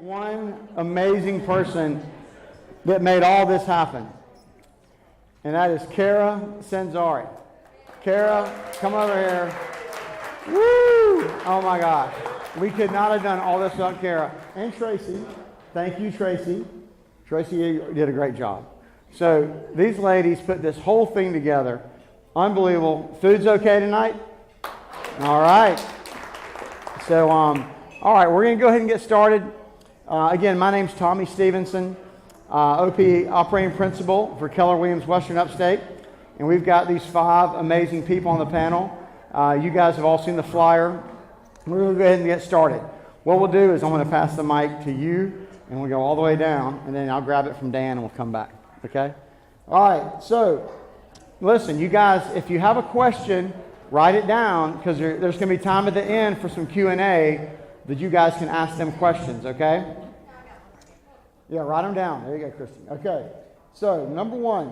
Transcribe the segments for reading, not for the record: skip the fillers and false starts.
One amazing person that made all this happen, and that is Kara Senzari. Kara, come over here. Woo! Oh my gosh. We could not have done all this without Kara. And Tracy. Thank you, Tracy. Tracy, you did a great job. So these ladies put this whole thing together. Unbelievable. Food's okay tonight? All right. So, all right, we're going to go ahead and get started. Again, my name's Tommy Stevenson, OP Operating Principal for KellerWilliams Western Upstate. And we've got these 5 amazing people on the panel. You guys have all seen the flyer. We're going to go ahead and get started. What we'll do is I'm going to pass the mic to you, and we'll go all the way down, and then I'll grab it from Dan, and we'll come back. Okay? All right, so listen, you guys, if you have a question, write it down, because there's going to be time at the end for some Q&A that you guys can ask them questions, okay? Yeah, write them down. There you go, Christy. Okay, so number 1,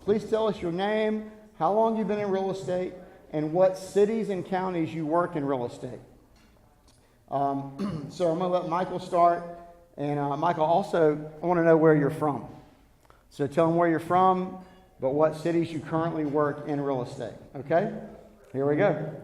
please tell us your name, how long you've been in real estate, and what cities and counties you work in real estate. So I'm going to let Michael start. And Michael, also, I want to know where you're from. So tell them where you're from, but what cities you currently work in real estate. Okay? Here we go.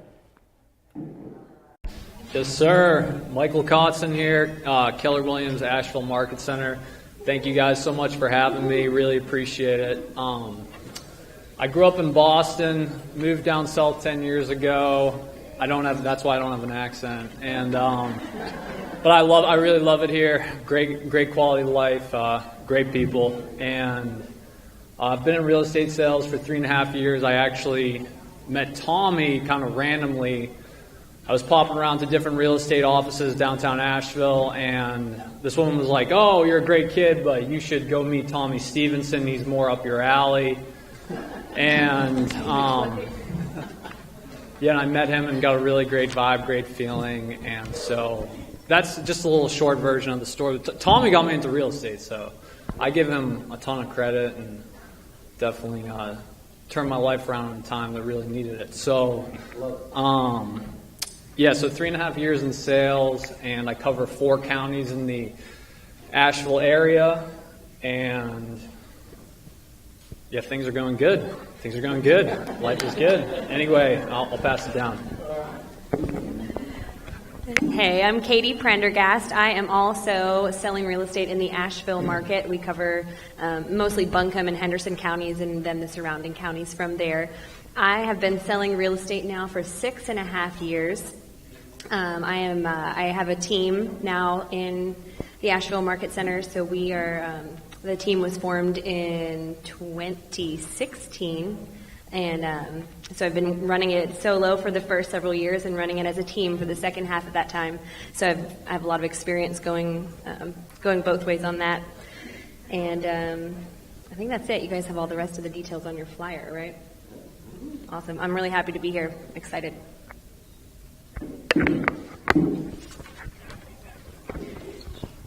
Yes, sir. Michael Kotzen here, KellerWilliams Asheville Market Center. Thank you guys so much for having me. Really appreciate it. I grew up in Boston, moved down south 10 years ago. That's why I don't have an accent. And but I really love it here. Great quality of life, great people. And I've been in real estate sales for 3.5 years. I actually met Tommy kind of randomly. I was popping around to different real estate offices downtown Asheville, and this woman was like, "Oh, you're a great kid, but you should go meet Tommy Stevenson. He's more up your alley." And and I met him and got a really great vibe, great feeling, and so that's just a little short version of the story. Tommy got me into real estate, so I give him a ton of credit and definitely turned my life around in a time that really needed it. So, so 3.5 years in sales, and I cover 4 counties in the Asheville area, and things are going good. Things are going good. Life is good. Anyway, I'll pass it down. Hey, I'm Katie Prendergast. I am also selling real estate in the Asheville market. We cover mostly Buncombe and Henderson counties and then the surrounding counties from there. I have been selling real estate now for 6.5 years. I have a team now in the Asheville Market Center, so we are... The team was formed in 2016, and so I've been running it solo for the first several years and running it as a team for the second half of that time. So I have a lot of experience going both ways on that. And I think that's it. You guys have all the rest of the details on your flyer, right? Awesome. I'm really happy to be here. Excited.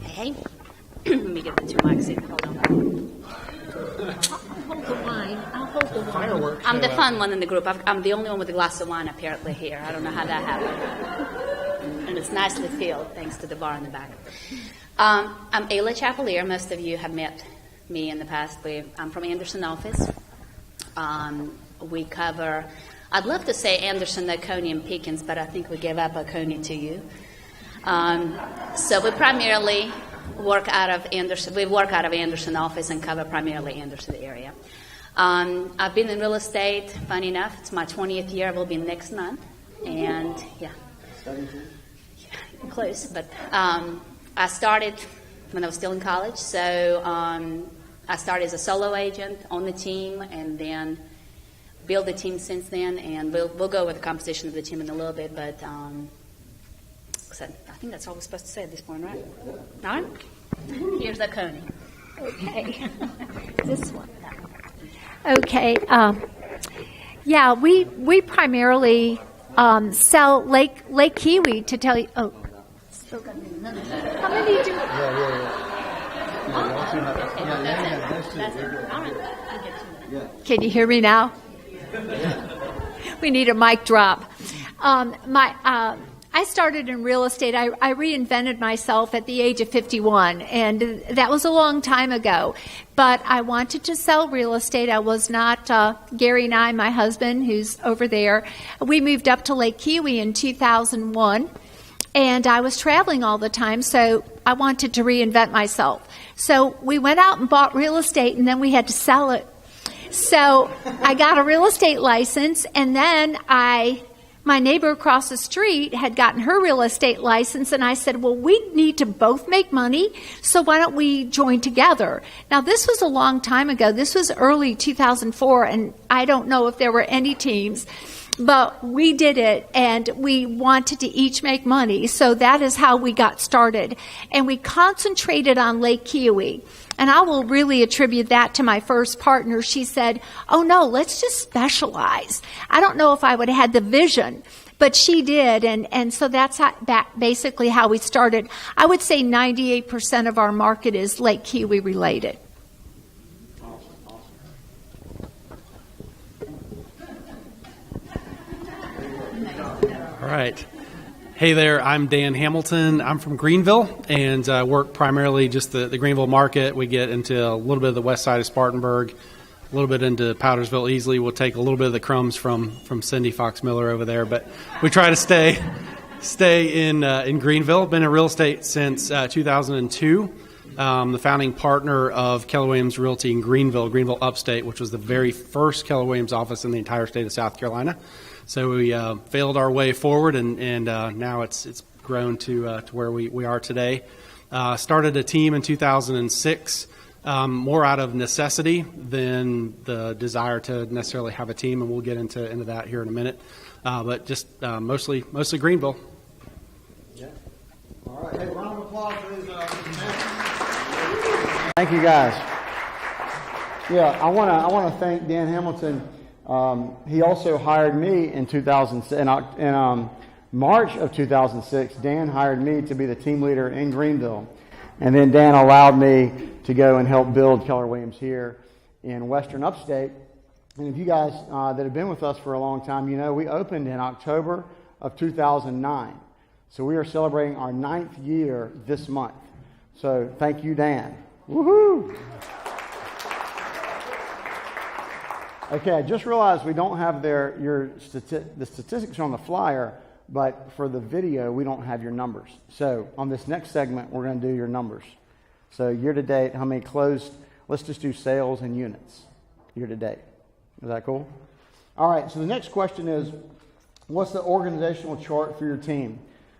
Hey. Let me get the 2 mics in. Hold on. I'll hold the wine. Fireworks. I'm the fun one in the group. I'm the only one with a glass of wine apparently here. I don't know how that happened. And it's nicely filled thanks to the bar in the back. I'm Ayla Chapelier. Most of you have met me in the past. I'm from Anderson office. We cover, I'd love to say Anderson, Oconee, and Pickens, but I think we gave up Oconee to you. So we primarily work out of Anderson. We work out of Anderson office and cover primarily Anderson area. I've been in real estate. Funny enough, it's my 20th year. It will be next month, and close. But I started when I was still in college. So I started as a solo agent on the team, and then built the team since then. And we'll go over the composition of the team in a little bit, but. I think that's all we're supposed to say at this point, right? All right. Here's Oconee. Okay. This one. Okay. We primarily sell Lake Kiwi to tell you. Oh, still got another. How many do? Can you hear me now? We need a mic drop. I I started in real estate. I reinvented myself at the age of 51, and that was a long time ago. But I wanted to sell real estate. I was not, Gary and I, my husband, who's over there, we moved up to Lake Kiwi in 2001. And I was traveling all the time, so I wanted to reinvent myself. So we went out and bought real estate, and then we had to sell it. So I got a real estate license, and then my neighbor across the street had gotten her real estate license, and I said, well, we need to both make money, so why don't we join together? Now, this was a long time ago. This was early 2004, and I don't know if there were any teams. But we did it, and we wanted to each make money, so that is how we got started. And we concentrated on Lake Kiwi. And I will really attribute that to my first partner. She said, oh, no, let's just specialize. I don't know if I would have had the vision, but she did, and so that's basically how we started. I would say 98% of our market is Lake Kiwi related. All right. Hey there, I'm Dan Hamilton. I'm from Greenville and work primarily just the Greenville market. We get into a little bit of the west side of Spartanburg, a little bit into Powdersville easily. We'll take a little bit of the crumbs from Cindy Fox Miller over there, but we try to stay in Greenville. Been in real estate since 2002. The founding partner of KellerWilliams Realty in Greenville Upstate, which was the very first KellerWilliams office in the entire state of South Carolina. So we failed our way forward, and now it's grown to where we are today. Started a team in 2006, more out of necessity than the desire to necessarily have a team, and we'll get into that here in a minute. But just mostly Greenville. Yeah. All right. Hey, round of applause for these. Thank you, guys. Yeah, I want to thank Dan Hamilton. He also hired me in 2006. In March of 2006, Dan hired me to be the team leader in Greenville. And then Dan allowed me to go and help build KellerWilliams here in Western Upstate. And if you guys that have been with us for a long time, you know we opened in October of 2009. So we are celebrating our 9th year this month. So thank you, Dan. Woohoo! Okay, I just realized we don't have the statistics are on the flyer, but for the video, we don't have your numbers. So on this next segment, we're going to do your numbers. So year to date, how many closed? Let's just do sales and units year to date. Is that cool? All right, so the next question is, what's the organizational chart for your team?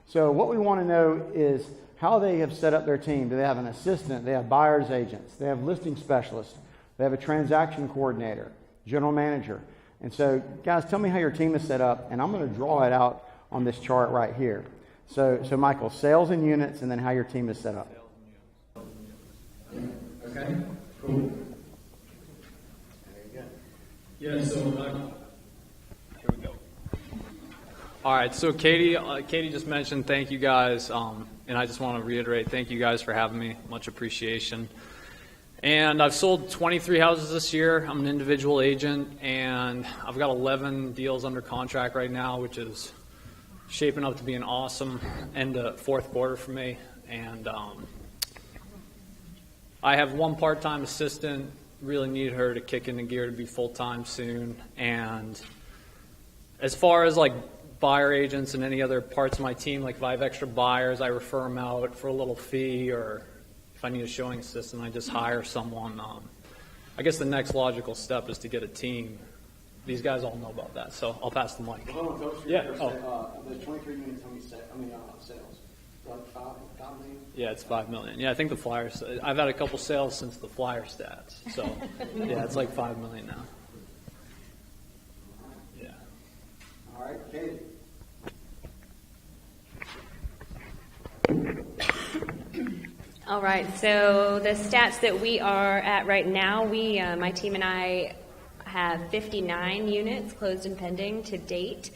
So what we want to know is how they have set up their team. Do they have an assistant? They have buyer's agents. They have listing specialists. They have a transaction coordinator, general manager. And so, guys, tell me how your team is set up, and I'm going to draw it out on this chart right here. So Michael, sales and units, and then how your team is set up. Okay, cool. There you go. Yeah, so here we go. All right, so Katie just mentioned thank you guys, and I just want to reiterate thank you guys for having me. Much appreciation. And I've sold 23 houses this year. I'm an individual agent, and I've got 11 deals under contract right now, which is shaping up to be an awesome end of fourth quarter for me. And I have one part-time assistant. Really need her to kick into gear to be full-time soon. And as far as like buyer agents and any other parts of my team, like if I have extra buyers, I refer them out for a little fee, or if I need a showing assistant, I just hire someone. I guess the next logical step is to get a team. These guys all know about that, so I'll pass the mic. Hold on, Coach. Yeah. The 23 units, how many sales? Like 5 million? Yeah, it's 5 million. Yeah, I think the Flyers. I've had a couple sales since the Flyer stats, so yeah, it's like 5 million now. Yeah. All right, Katie. All right, so the stats that we are at right now, my team and I have 59 units closed and pending to date,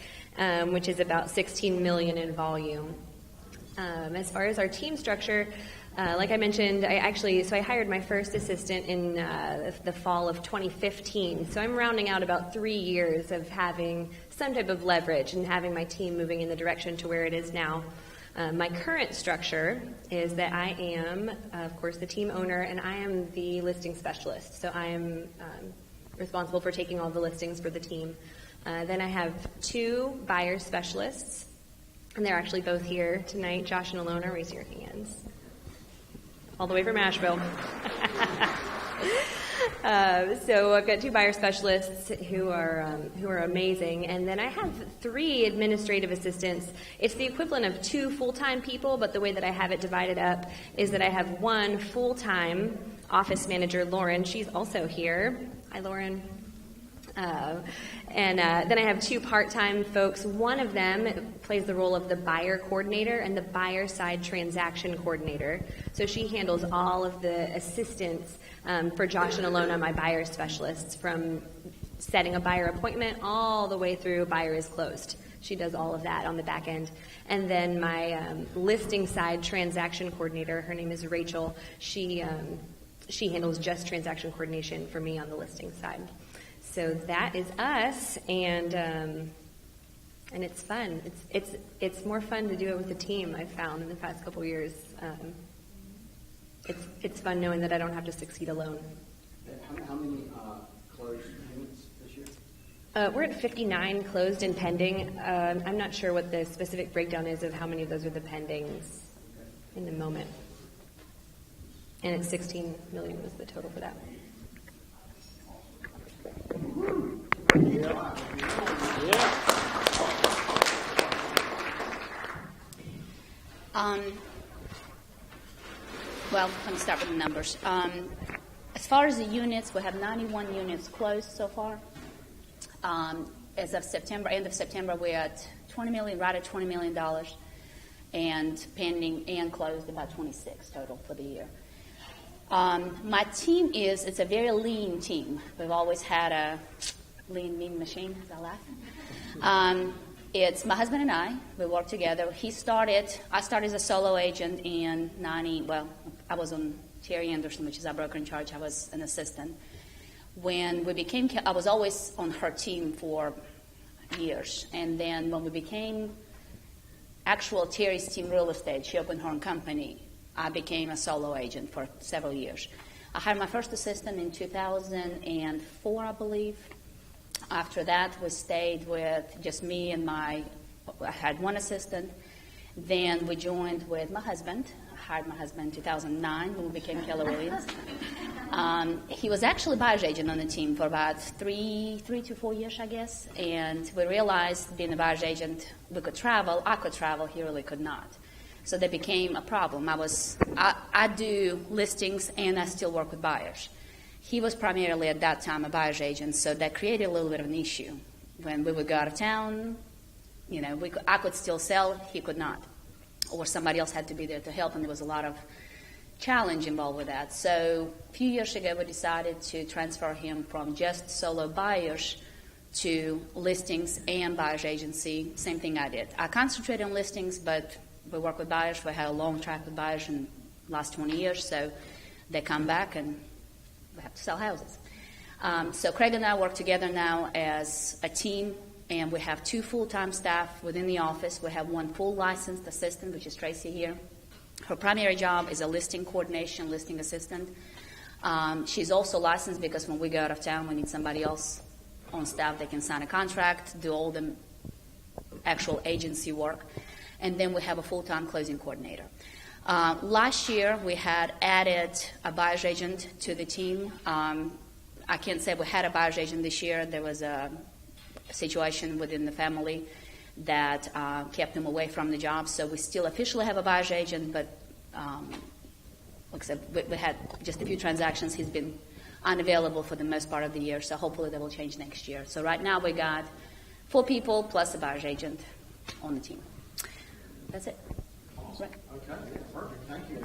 which is about 16 million in volume. As far as our team structure, Like I mentioned, I hired my first assistant in the fall of 2015. So I'm rounding out about 3 years of having some type of leverage and having my team moving in the direction to where it is now. My current structure is that I am, of course, the team owner, and I am the listing specialist. So I am responsible for taking all the listings for the team. Then I have 2 buyer specialists, and they're actually both here tonight. Josh and Alona, raise your hands. All the way from Asheville. So I've got 2 buyer specialists who are amazing, and then I have 3 administrative assistants. It's the equivalent of 2 full-time people, but the way that I have it divided up is that I have 1 full-time office manager, Lauren. She's also here. Hi, Lauren. And then I have 2 part-time folks. One of them plays the role of the buyer coordinator and the buyer side transaction coordinator. So she handles all of the assistance for Josh and Alona, my buyer specialists, from setting a buyer appointment all the way through buyer is closed. She does all of that on the back end. And then my listing side transaction coordinator, her name is Rachel. She handles just transaction coordination for me on the listing side. So that is us, and it's fun. It's more fun to do it with a team, I've found in the past couple years. It's fun knowing that I don't have to succeed alone. How many closed units this year? We're at 59 closed and pending. I'm not sure what the specific breakdown is of how many of those are the pendings in the moment. And it's $16 million was the total for that. Well, let me start with the numbers. As far as the units, we have 91 units closed so far. As of September, end of September, we're at $20 million, right at $20 million, and pending and closed about 26 total for the year. My team it's a very lean team. We've always had a lean, mean machine, as I laugh. It's my husband and I. We work together. I started as a solo agent in I was on Terry Anderson, which is our broker in charge. I was an assistant. When we became, I was always on her team for years. And then when we became actual Terry's team real estate, she opened her own company. I became a solo agent for several years. I hired my first assistant in 2004, I believe. After that, we stayed with just me and I had 1 assistant. Then we joined with my husband. I hired my husband in 2009 when we became KellerWilliams. He was actually a buyer's agent on the team for about 3 to 4 years, I guess. And we realized being a buyer's agent, we could travel. I could travel. He really could not. So that became a problem. I do listings and I still work with buyers. He was primarily at that time a buyer's agent, so that created a little bit of an issue. When we would go out of town, I could still sell, he could not. Or somebody else had to be there to help, and there was a lot of challenge involved with that. So a few years ago, we decided to transfer him from just solo buyers to listings and buyer's agency. Same thing I did. I concentrated on listings, but we work with buyers. We had a long track with buyers in the last 20 years, so they come back and we have to sell houses. So Craig and I work together now as a team, and we have 2 full-time staff within the office. We have 1 full licensed assistant, which is Tracy here. Her primary job is a listing coordination, listing assistant. She's also licensed because when we go out of town, we need somebody else on staff that can sign a contract, do all the actual agency work. And then we have a full-time closing coordinator. Last year, we had added a buyer's agent to the team. I can't say we had a buyer's agent this year. There was a situation within the family that kept him away from the job. So we still officially have a buyer's agent, but like I said, we had just a few transactions. He's been unavailable for the most part of the year, so hopefully that will change next year. So right now we got 4 people plus a buyer's agent on the team. That's it. Awesome. Okay, perfect. Thank you.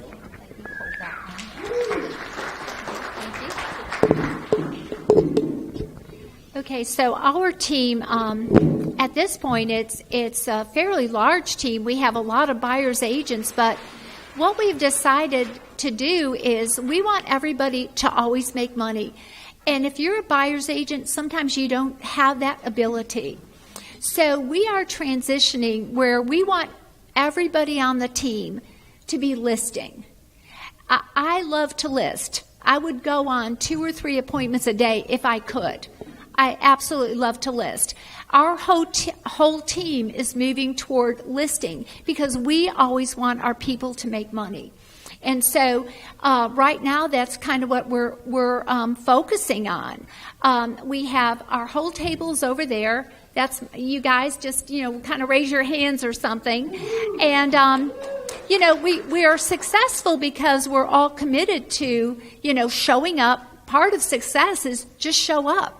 Okay, so our team, at this point, it's a fairly large team. We have a lot of buyers agents, but what we've decided to do is we want everybody to always make money. And if you're a buyer's agent, sometimes you don't have that ability. So we are transitioning where we want everybody on the team to be listing. I love to list. I would go on 2 or 3 appointments a day if I could. I absolutely love to list. Our whole team is moving toward listing because we always want our people to make money. And so right now, that's kind of what we're focusing on. We have our whole tables over there. That's, you guys just, kind of raise your hands or something. And, we are successful because we're all committed to, showing up. Part of success is just show up.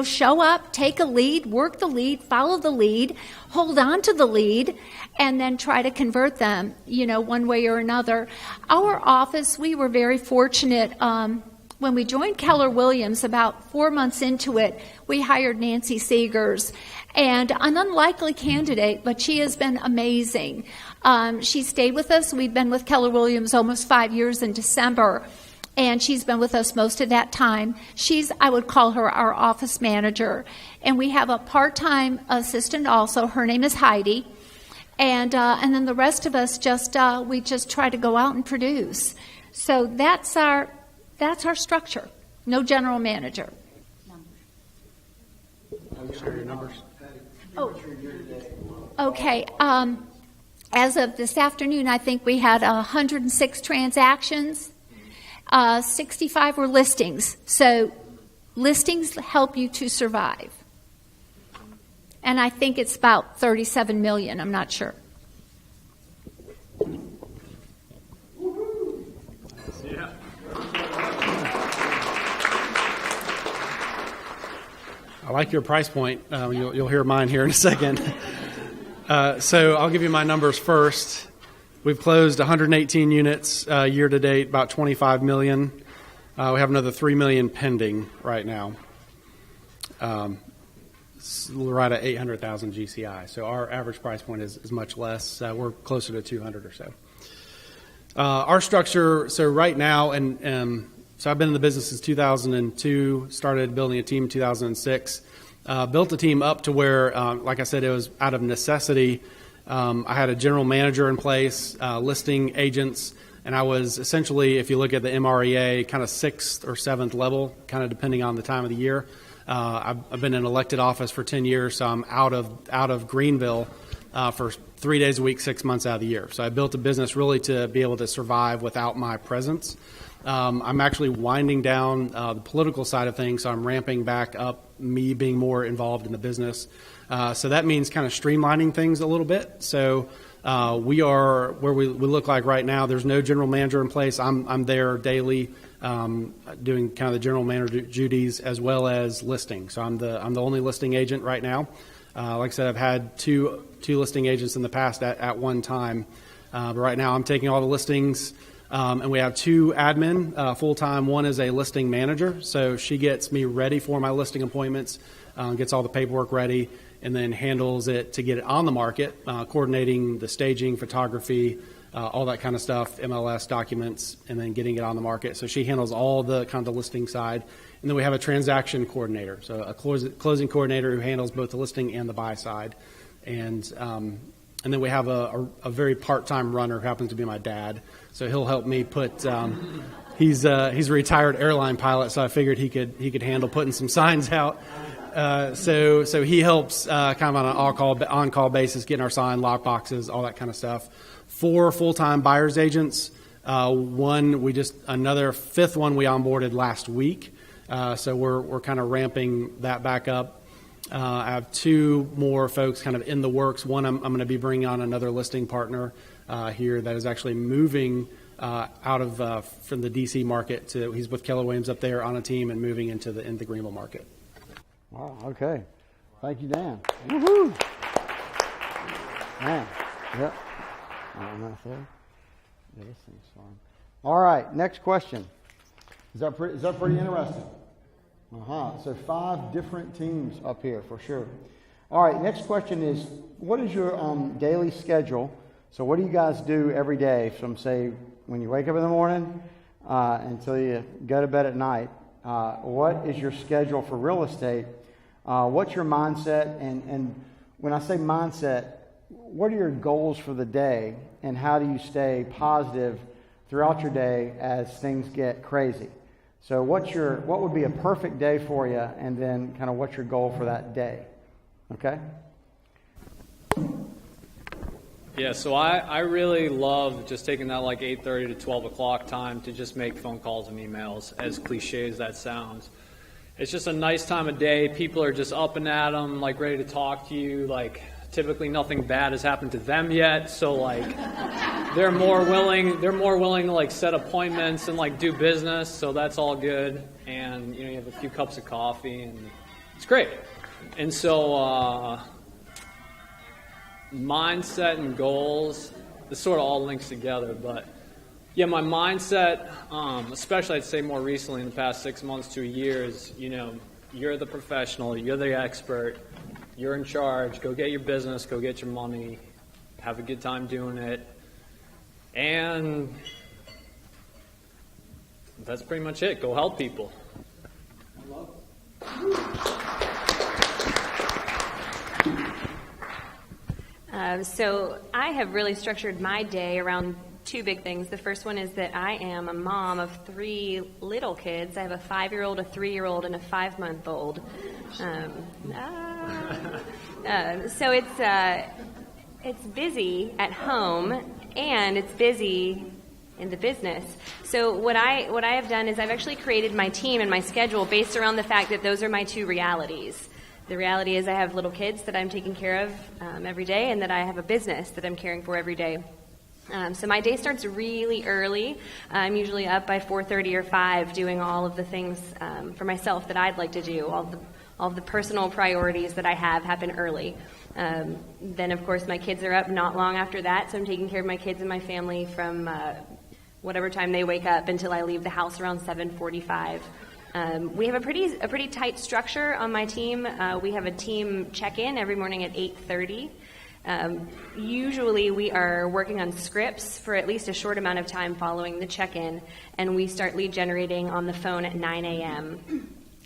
Show up, take a lead, work the lead, follow the lead, hold on to the lead, and then try to convert them, one way or another. Our office, we were very fortunate. When we joined KellerWilliams, about 4 months into it, we hired Nancy Seegers, and an unlikely candidate, but she has been amazing. She stayed with us. We've been with KellerWilliams almost 5 years in December. And she's been with us most of that time. I would call her our office manager. And we have a part-time assistant also. Her name is Heidi. And then the rest of us we just try to go out and produce. So that's our structure. No general manager. Share your numbers. Oh, okay. As of this afternoon, I think we had 106 transactions. 65 were listings. So listings help you to survive. And I think it's about 37 million. I'm not sure. Yeah. I like your price point. You'll hear mine here in a second. So I'll give you my numbers first. We've closed 118 units year to date, about 25 million. We have another 3 million pending right now. We're right at 800,000 GCI. So our average price point is much less. We're closer to 200 or so. Our structure, so right now, so I've been in the business since 2002, started building a team in 2006, built a team up to where, like I said, it was out of necessity. I had a general manager in place, listing agents, and I was essentially, if you look at the MREA, kind of 6th or 7th level, kind of depending on the time of the year. I've been in elected office for 10 years, so I'm out of Greenville for 3 days a week, 6 months out of the year. So I built a business really to be able to survive without my presence. I'm actually winding down the political side of things, so I'm ramping back up me being more involved in the business. So that means kind of streamlining things a little bit. So we are where we look like right now. There's no general manager in place. I'm there daily doing kind of the general manager duties as well as listing. So I'm the only listing agent right now. Like I said, I've had two listing agents in the past at one time. But right now I'm taking all the listings. And we have 2 admin full-time. One is a listing manager, so she gets me ready for my listing appointments, gets all the paperwork ready, and then handles it to get it on the market, coordinating the staging, photography, all that kind of stuff, MLS documents, and then getting it on the market. So she handles all the kind of the listing side. And then we have a transaction coordinator, so a closing coordinator who handles both the listing and the buy side. And then we have a very part-time runner who happens to be my dad. So he'll help me put. He's a retired airline pilot, so I figured he could handle putting some signs out. So he helps kind of on an on-call basis, getting our sign, lock boxes, all that kind of stuff. 4 full-time buyers agents. Another 5th one we onboarded last week. So we're kind of ramping that back up. I have 2 more folks kind of in the works. One, I'm going to be bringing on another listing partner here that is actually moving out of from the DC market to. He's with KellerWilliams up there on a team and moving into the Greenville market. Wow. Okay. Thank you, Dan. Woohoo! Man. Yep. Yeah, this thing's fun. All right. Next question. Is that pretty interesting? So 5 different teams up here for sure. All right, next question is, what is your daily schedule? So what do you guys do every day from, say, when you wake up in the morning until you go to bed at night? What is your schedule for real estate? What's your mindset? And when I say mindset, what are your goals for the day, and how do you stay positive throughout your day as things get crazy? So what would be a perfect day for you, and then kind of what's your goal for that day? Okay? Yeah, so I really love just taking that like 8:30 to 12 o'clock time to just make phone calls and emails, as cliche as that sounds. It's just a nice time of day. People are just up and at 'em, like ready to talk to you. Like typically nothing bad has happened to them yet, so like they're more willing to like set appointments and like do business, so that's all good. And you have a few cups of coffee and it's great. And so mindset and goals, this sort of all links together. But yeah, my mindset, especially I'd say more recently in the past 6 months to a year, is you're the professional, you're the expert, you're in charge, go get your business, go get your money, have a good time doing it. And that's pretty much it. Go help people. So I have really structured my day around two big things. The first one is that I am a mom of 3 little kids. I have a 5-year-old, a 3-year-old, and a 5-month-old. So it's busy at home, and it's busy in the business. So what I have done is I've actually created my team and my schedule based around the fact that those are my two realities. The reality is I have little kids that I'm taking care of every day, and that I have a business that I'm caring for every day. So my day starts really early. I'm usually up by 4:30 or 5 doing all of the things for myself that I'd like to do. All of the personal priorities that I have happen early. Then, of course, my kids are up not long after that, so I'm taking care of my kids and my family from whatever time they wake up until I leave the house around 7:45. We have a pretty tight structure on my team. We have a team check-in every morning at 8:30. Usually we are working on scripts for at least a short amount of time following the check-in, and we start lead generating on the phone at 9 a.m.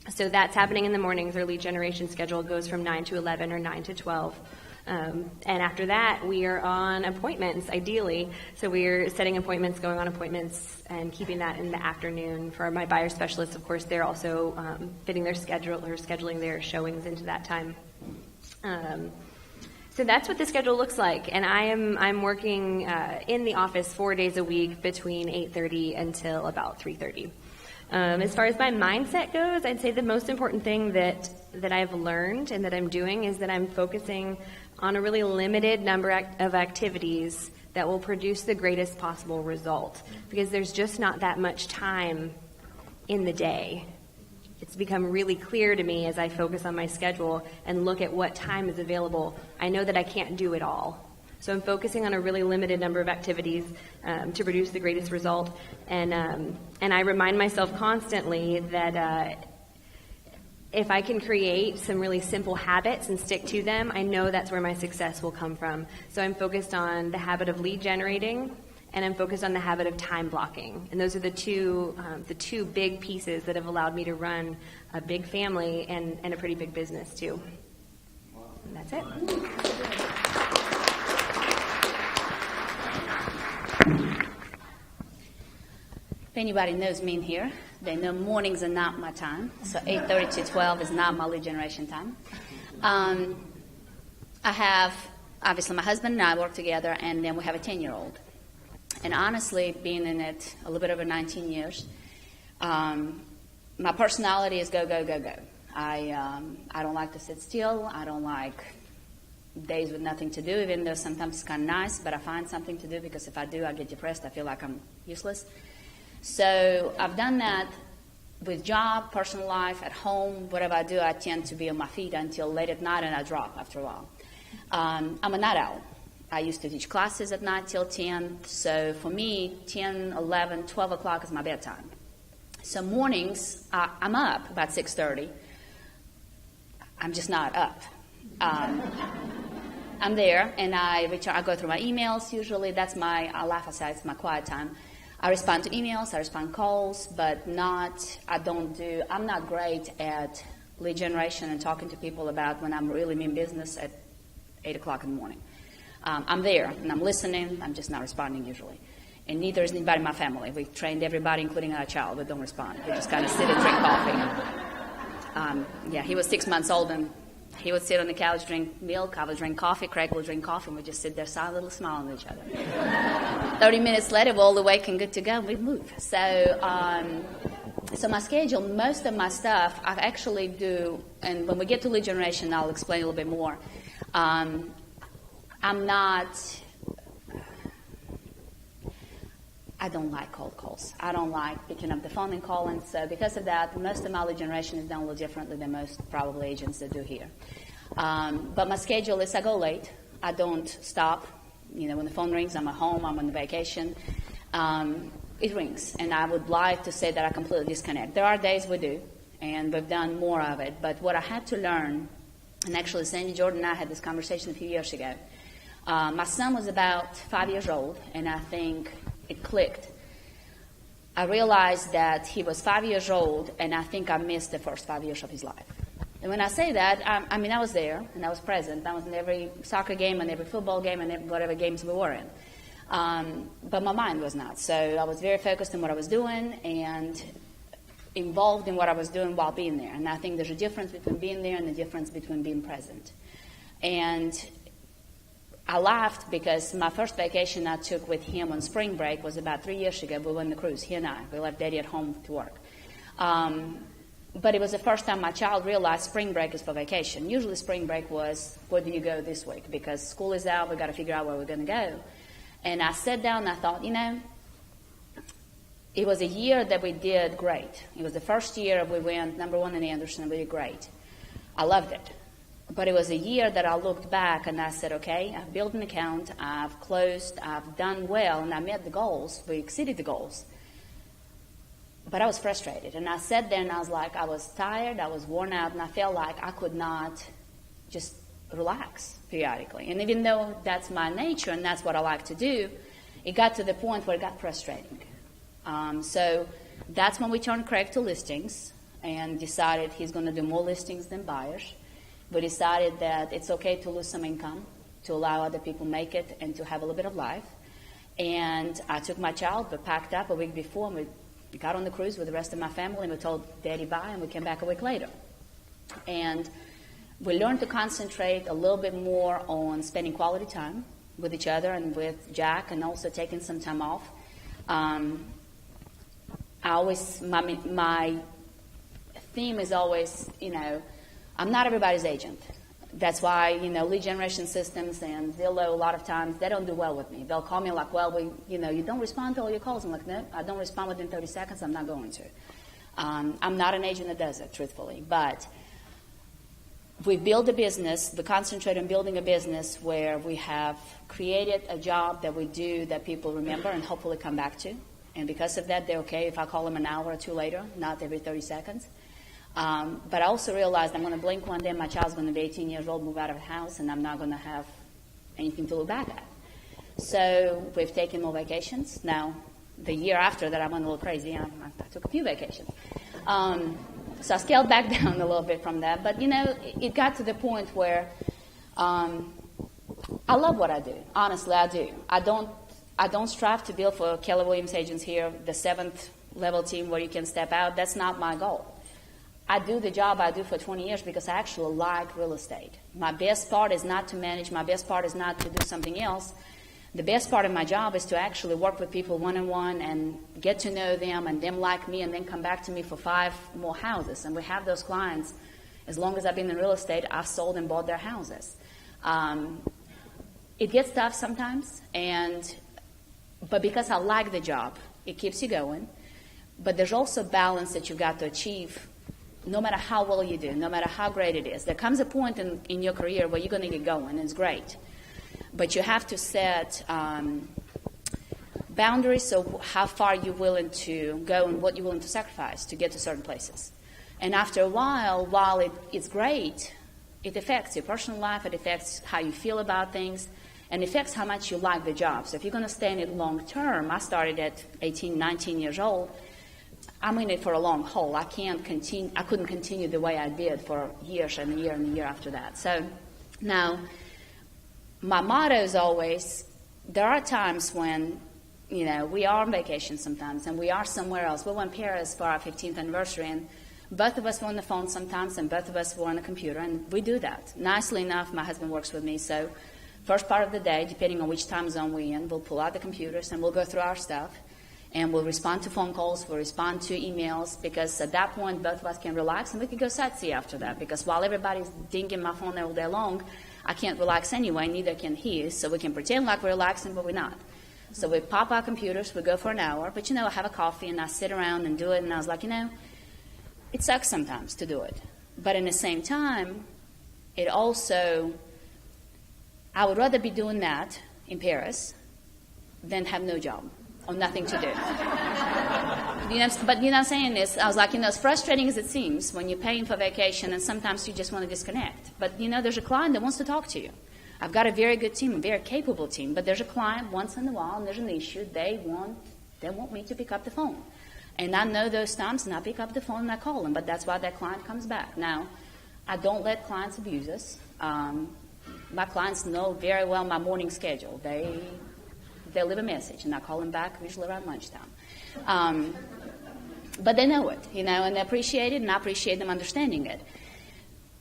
So that's happening in the mornings. Our lead generation schedule goes from 9 to 11 or 9 to 12. And after that, we are on appointments, ideally. So we're setting appointments, going on appointments, and keeping that in the afternoon. For my buyer specialists, of course, they're also fitting their schedule or scheduling their showings into that time. So that's what the schedule looks like. And I'm working in the office 4 days a week between 8:30 until about 3:30. As far as my mindset goes, I'd say the most important thing that I've learned and that I'm doing is that I'm focusing on a really limited number of activities that will produce the greatest possible result, because there's just not that much time in the day. It's become really clear to me as I focus on my schedule and look at what time is available. I know that I can't do it all. So I'm focusing on a really limited number of activities to produce the greatest result. And I remind myself constantly that if I can create some really simple habits and stick to them, I know that's where my success will come from. So I'm focused on the habit of lead generating, and I'm focused on the habit of time blocking. And those are the two big pieces that have allowed me to run a big family and a pretty big business too. And that's it. If anybody knows me in here, they know mornings are not my time. So 8:30 to 12 is not my lead generation time. I have, obviously, my husband and I work together, and then we have a 10-year-old. And honestly, being in it a little bit over 19 years, my personality is go, go, go, go. I don't like to sit still. I don't like days with nothing to do, even though sometimes it's kind of nice, but I find something to do, because if I do, I get depressed. I feel like I'm useless. So I've done that with job, personal life, at home, whatever I do, I tend to be on my feet until late at night, and I drop after a while. I'm a night owl. I used to teach classes at night till 10, so for me, 10, 11, 12 o'clock is my bedtime. So mornings, I'm up about 6:30. I'm just not up. I'm there, and I go through my emails usually. That's I laugh aside, it's my quiet time. I respond to emails, I respond to calls, but I'm not great at lead generation and talking to people about when I'm really in business at 8 o'clock in the morning. I'm there, and I'm listening. I'm just not responding usually. And neither is anybody in my family. We've trained everybody, including our child, but don't respond. We just kind of sit and drink coffee. He was 6 months old, and he would sit on the couch, drink milk. I would drink coffee. Craig would drink coffee, and we'd just sit there, silently smiling at each other. 30 minutes later, we're all awake and good to go, and we'd move. So my schedule, most of my stuff, I actually do, and when we get to lead generation, I'll explain a little bit more. I don't like cold calls. I don't like picking up the phone and calling. So because of that, most of my lead generation is done a little differently than most probably agents that do here. But my schedule is I go late. I don't stop. When the phone rings, I'm at home. I'm on vacation. It rings. And I would like to say that I completely disconnect. There are days we do, and we've done more of it. But what I had to learn, and actually Sandy Jordan and I had this conversation a few years ago. My son was about 5 years old, and I think it clicked. I realized that he was 5 years old, and I think I missed the first 5 years of his life. And when I say that, I was there, and I was present. I was in every soccer game and every football game and whatever games we were in. But my mind was not. So I was very focused on what I was doing and involved in what I was doing while being there. And I think there's a difference between being there and the difference between being present. And I laughed because my first vacation I took with him on spring break was about 3 years ago. We went on the cruise, he and I. We left Daddy at home to work. But it was the first time my child realized spring break is for vacation. Usually spring break was, where do you go this week? Because school is out, we've got to figure out where we're going to go. And I sat down and I thought, it was a year that we did great. It was the first year we went number one in Anderson, and we did great. I loved it. But it was a year that I looked back and I said, okay, I've built an account, I've closed, I've done well, and I met the goals. We exceeded the goals. But I was frustrated. And I sat there and I was like, I was tired, I was worn out, and I felt like I could not just relax periodically. And even though that's my nature and that's what I like to do, it got to the point where it got frustrating. So that's when we turned Craig to listings and decided he's going to do more listings than buyers. We decided that it's okay to lose some income, to allow other people make it, and to have a little bit of life. And I took my child, we packed up a week before, and we got on the cruise with the rest of my family, and we told Daddy bye, and we came back a week later. And we learned to concentrate a little bit more on spending quality time with each other and with Jack, and also taking some time off. My theme is always, I'm not everybody's agent. That's why, lead generation systems and Zillow, a lot of times, they don't do well with me. They'll call me like, well, you don't respond to all your calls. I'm like, no, I don't respond within 30 seconds. I'm not going to. I'm not an agent that does it, truthfully. But we build a business, we concentrate on building a business where we have created a job that we do that people remember and hopefully come back to. And because of that, they're okay if I call them an hour or two later, not every 30 seconds. But I also realized I'm going to blink one day, my child's going to be 18 years old, move out of the house, and I'm not going to have anything to look back at. So we've taken more vacations. Now, the year after that, I went a little crazy. I took a few vacations. So I scaled back down a little bit from that. But, it got to the point where I love what I do. Honestly, I do. I don't strive to build for KellerWilliams agents here, the 7th level team where you can step out. That's not my goal. I do the job I do for 20 years because I actually like real estate. My best part is not to manage. My best part is not to do something else. The best part of my job is to actually work with people one-on-one and get to know them and them like me and then come back to me for 5 more houses. And we have those clients. As long as I've been in real estate, I've sold and bought their houses. It gets tough sometimes, but because I like the job, it keeps you going. But there's also balance that you've got to achieve. No matter how well you do, no matter how great it is, there comes a point in your career where you're going to get going, and it's great. But you have to set boundaries of how far you're willing to go and what you're willing to sacrifice to get to certain places. And after a while it's great, It affects your personal life. It affects how you feel about things, and it affects how much you like the job. So if you're going to stay in it long term, I started at 18, 19 years old. I'm in it for a long haul. I couldn't continue the way I did for years and a year and a year after that. So now, my motto is always, there are times when, we are on vacation sometimes, and we are somewhere else. We went to Paris for our 15th anniversary, and both of us were on the phone sometimes, and both of us were on the computer, and we do that. Nicely enough, my husband works with me, so first part of the day, depending on which time zone we're in, we'll pull out the computers, and we'll go through our stuff, and we'll respond to phone calls, we'll respond to emails, because at that point, both of us can relax, and we can go sightsee after that, because while everybody's dinging my phone all day long, I can't relax anyway, neither can he, so we can pretend like we're relaxing, but we're not. So we pop our computers, we go for an hour, but I have a coffee, and I sit around and do it, and I was like, it sucks sometimes to do it. But in the same time, it also, I would rather be doing that in Paris than have no job or nothing to do. But what I'm saying is, I was like, as frustrating as it seems when you're paying for vacation and sometimes you just want to disconnect. But, there's a client that wants to talk to you. I've got a very good team, a very capable team, but there's a client once in a while and there's an issue. They want me to pick up the phone. And I know those times, and I pick up the phone and I call them, but that's why that client comes back. Now, I don't let clients abuse us. My clients know very well my morning schedule. They leave a message, and I call them back usually around lunchtime. But they know it, and they appreciate it, and I appreciate them understanding it.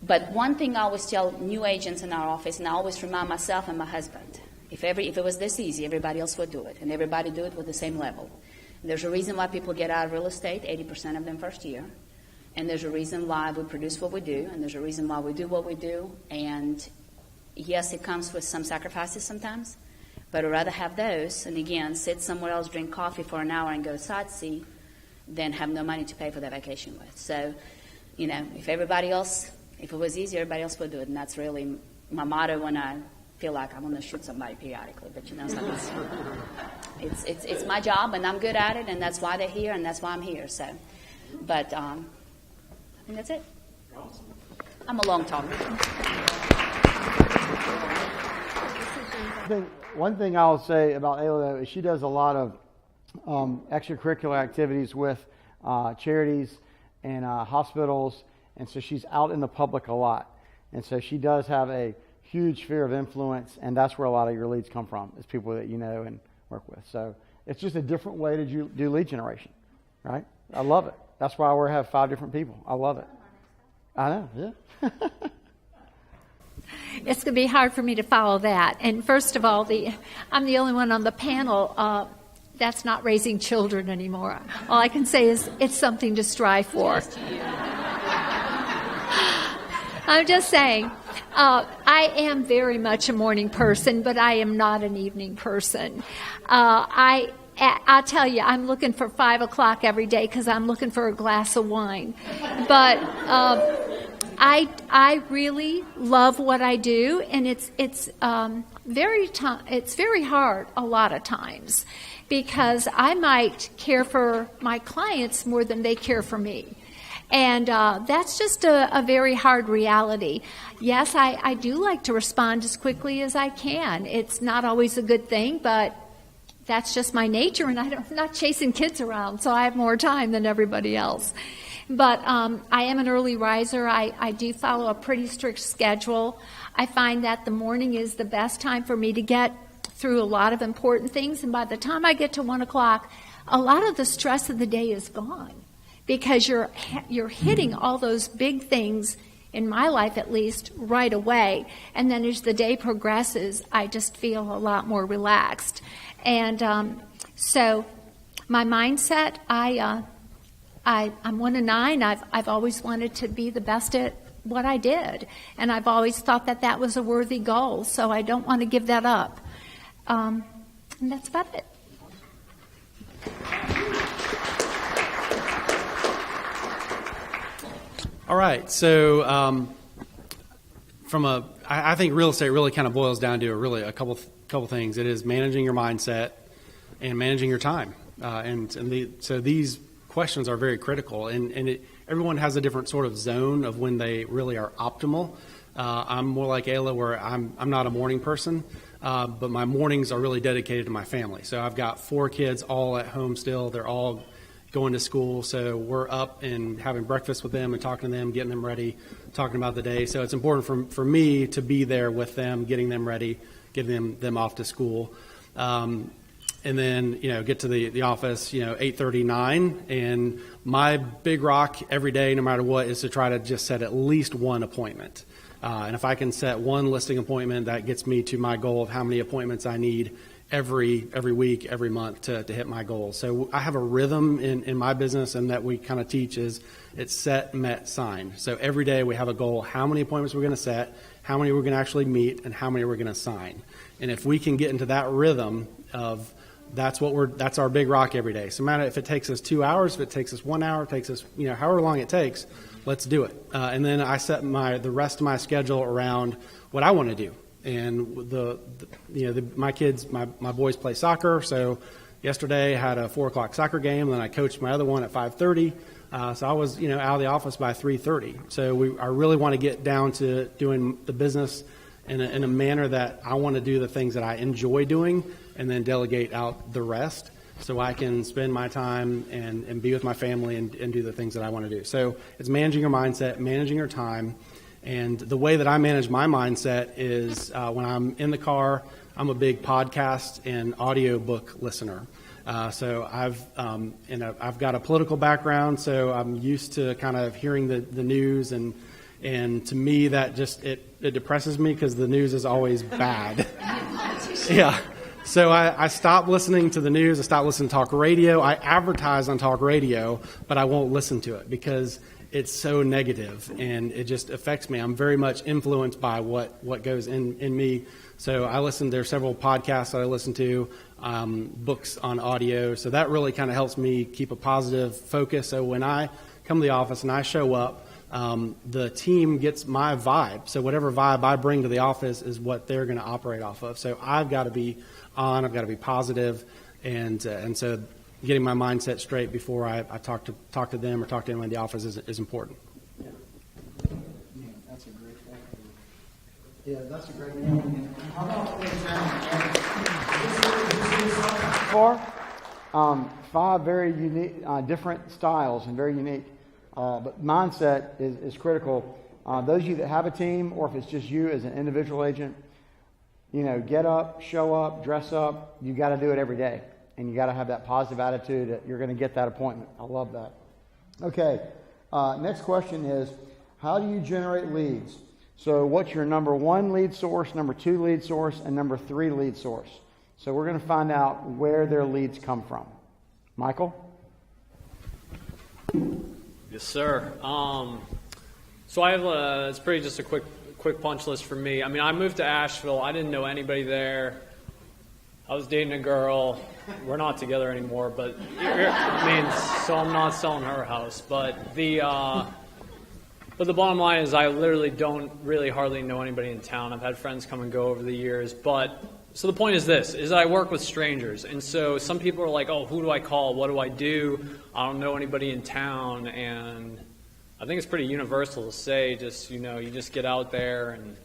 But one thing I always tell new agents in our office, and I always remind myself and my husband, if it was this easy, everybody else would do it, and everybody do it with the same level. There's a reason why people get out of real estate, 80% of them first year. And there's a reason why we produce what we do, and there's a reason why we do what we do. And yes, it comes with some sacrifices sometimes, but I'd rather have those, and again, sit somewhere else, drink coffee for an hour and go sightsee than have no money to pay for that vacation with. So, if it was easy, everybody else would do it. And that's really my motto when I feel like I want to shoot somebody periodically. But, it's my job, and I'm good at it, and that's why they're here, and that's why I'm here. So, but I think that's it. I'm a long talker. One thing I'll say about Ayla, though, is she does a lot of extracurricular activities with charities and hospitals, and so she's out in the public a lot. And so she does have a huge sphere of influence, and that's where a lot of your leads come from, is people that you know and work with. So it's just a different way to do lead generation, right? I love it. That's why we have 5 different people. I love it. I know, yeah. It's going to be hard for me to follow that. And first of all, I'm the only one on the panel that's not raising children anymore. All I can say is it's something to strive for. I'm just saying, I am very much a morning person, but I am not an evening person. I'll tell you, I'm looking for 5 o'clock every day because I'm looking for a glass of wine. But I really love what I do, and it's very hard a lot of times because I might care for my clients more than they care for me. And that's just a very hard reality. Yes, I do like to respond as quickly as I can. It's not always a good thing, but that's just my nature, and I'm not chasing kids around, so I have more time than everybody else. But I am an early riser. I do follow a pretty strict schedule. I find that the morning is the best time for me to get through a lot of important things, and by the time I get to 1 o'clock, a lot of the stress of the day is gone. Because you're hitting all those big things, in my life at least, right away. And then as the day progresses, I just feel a lot more relaxed. And so my mindset, I'm 1 of 9. I've always wanted to be the best at what I did. And I've always thought that was a worthy goal, so I don't want to give that up. And that's about it. All right, so I think real estate really kind of boils down to a couple things. It is managing your mindset and managing your time, so these questions are very critical. And everyone has a different sort of zone of when they really are optimal. I'm more like Ayla, where I'm not a morning person, but my mornings are really dedicated to my family. So I've got 4 kids all at home still. They're all going to school, so we're up and having breakfast with them and talking to them, getting them ready, talking about the day. So it's important for me to be there with them, getting them ready, getting them off to school. And then, get to the office, 8:30, 9. And my big rock every day, no matter what, is to try to just set at least one appointment. And if I can set one listing appointment, that gets me to my goal of how many appointments I need every week, every month to hit my goals. So I have a rhythm in my business, and that we kind of teach is it's set, met, signed. So every day we have a goal, how many appointments we're going to set, how many we're going to actually meet, and how many we're going to sign. And if we can get into that rhythm of that's our big rock every day. So no matter if it takes us 2 hours, if it takes us 1 hour, it takes us, however long it takes, let's do it. And then I set the rest of my schedule around what I want to do. And my kids, my boys play soccer. So yesterday I had a 4:00 soccer game, and then I coached my other one at 5:30. So I was, out of the office by 3:30. So I really want to get down to doing the business in a manner that I want to do the things that I enjoy doing, and then delegate out the rest so I can spend my time and be with my family and do the things that I want to do. So it's managing your mindset, managing your time. And the way that I manage my mindset is when I'm in the car, I'm a big podcast and audiobook listener. So I've got a political background, so I'm used to kind of hearing the news, and to me that just it depresses me because the news is always bad. Yeah. So I stopped listening to the news. I stopped listening to talk radio. I advertise on talk radio, but I won't listen to it because it's so negative and it just affects me. I'm very much influenced by what goes in me. So I listen. There's several podcasts that I listen to, books on audio. So that really kind of helps me keep a positive focus. So when I come to the office and I show up, the team gets my vibe. So whatever vibe I bring to the office is what they're going to operate off of. So I've got to be on. I've got to be positive, and so getting my mindset straight before I talk to them or talk to anyone in the office is important. Yeah, that's a great point. Yeah, that's a great point. How about for 5 very unique, different styles and very unique. But mindset is critical. Those of you that have a team, or if it's just you as an individual agent, get up, show up, dress up. You got to do it every day. And you got to have that positive attitude that you're going to get that appointment. I love that. Okay. Next question is, how do you generate leads? So what's your number 1 lead source, number 2 lead source, and number 3 lead source? So we're going to find out where their leads come from. Michael? Yes, sir. So I have it's pretty just a quick punch list for me. I mean, I moved to Asheville. I didn't know anybody there. I was dating a girl. We're not together anymore, but so I'm not selling her house. But the bottom line is I literally don't really hardly know anybody in town. I've had friends come and go over the years. So the point is this, is that I work with strangers. And so some people are like, oh, who do I call? What do I do? I don't know anybody in town. And I think it's pretty universal to say just, you just get out there and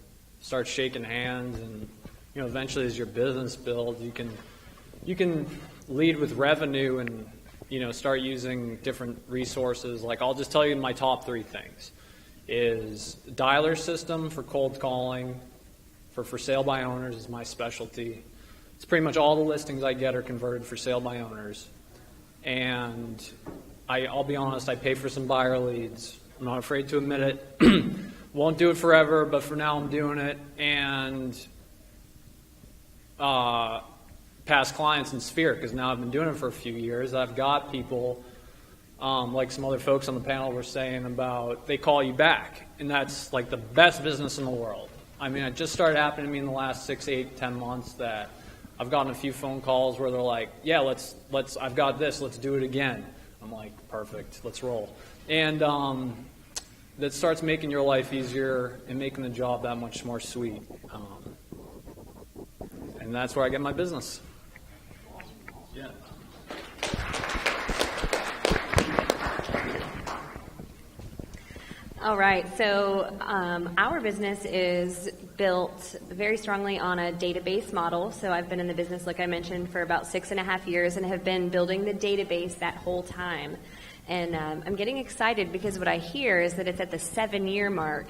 start shaking hands. And, eventually as your business builds, you can lead with revenue and, start using different resources. Like I'll just tell you my top 3 things is dialer system for cold calling. For sale by owners is my specialty. It's pretty much all the listings I get are converted for sale by owners. And I'll be honest, I pay for some buyer leads. I'm not afraid to admit it. Won't do it forever, but for now I'm doing it. And past clients in Sphere, because now I've been doing it for a few years. I've got people, like some other folks on the panel were saying about, they call you back. And that's like the best business in the world. I mean, it just started happening to me in the last 6, 8, 10 months that I've gotten a few phone calls where they're like, yeah, let's I've got this, let's do it again. I'm like, perfect, let's roll. And that starts making your life easier and making the job that much more sweet. And that's where I get my business. Yeah. All right, so our business is built very strongly on a database model. So I've been in the business, like I mentioned, for about 6.5 years and have been building the database that whole time. And I'm getting excited because what I hear is that it's at the 7-year mark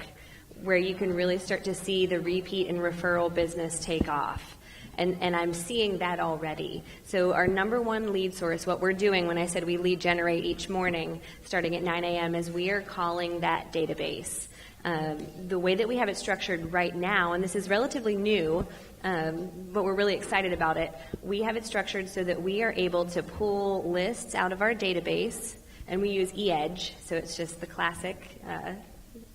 where you can really start to see the repeat and referral business take off. And I'm seeing that already. So our number one lead source, what we're doing when I said we lead generate each morning, starting at 9 a.m., is we are calling that database. The way that we have it structured right now, and this is relatively new, but we're really excited about it, we have it structured so that we are able to pull lists out of our database, and we use eEdge, so it's just the classic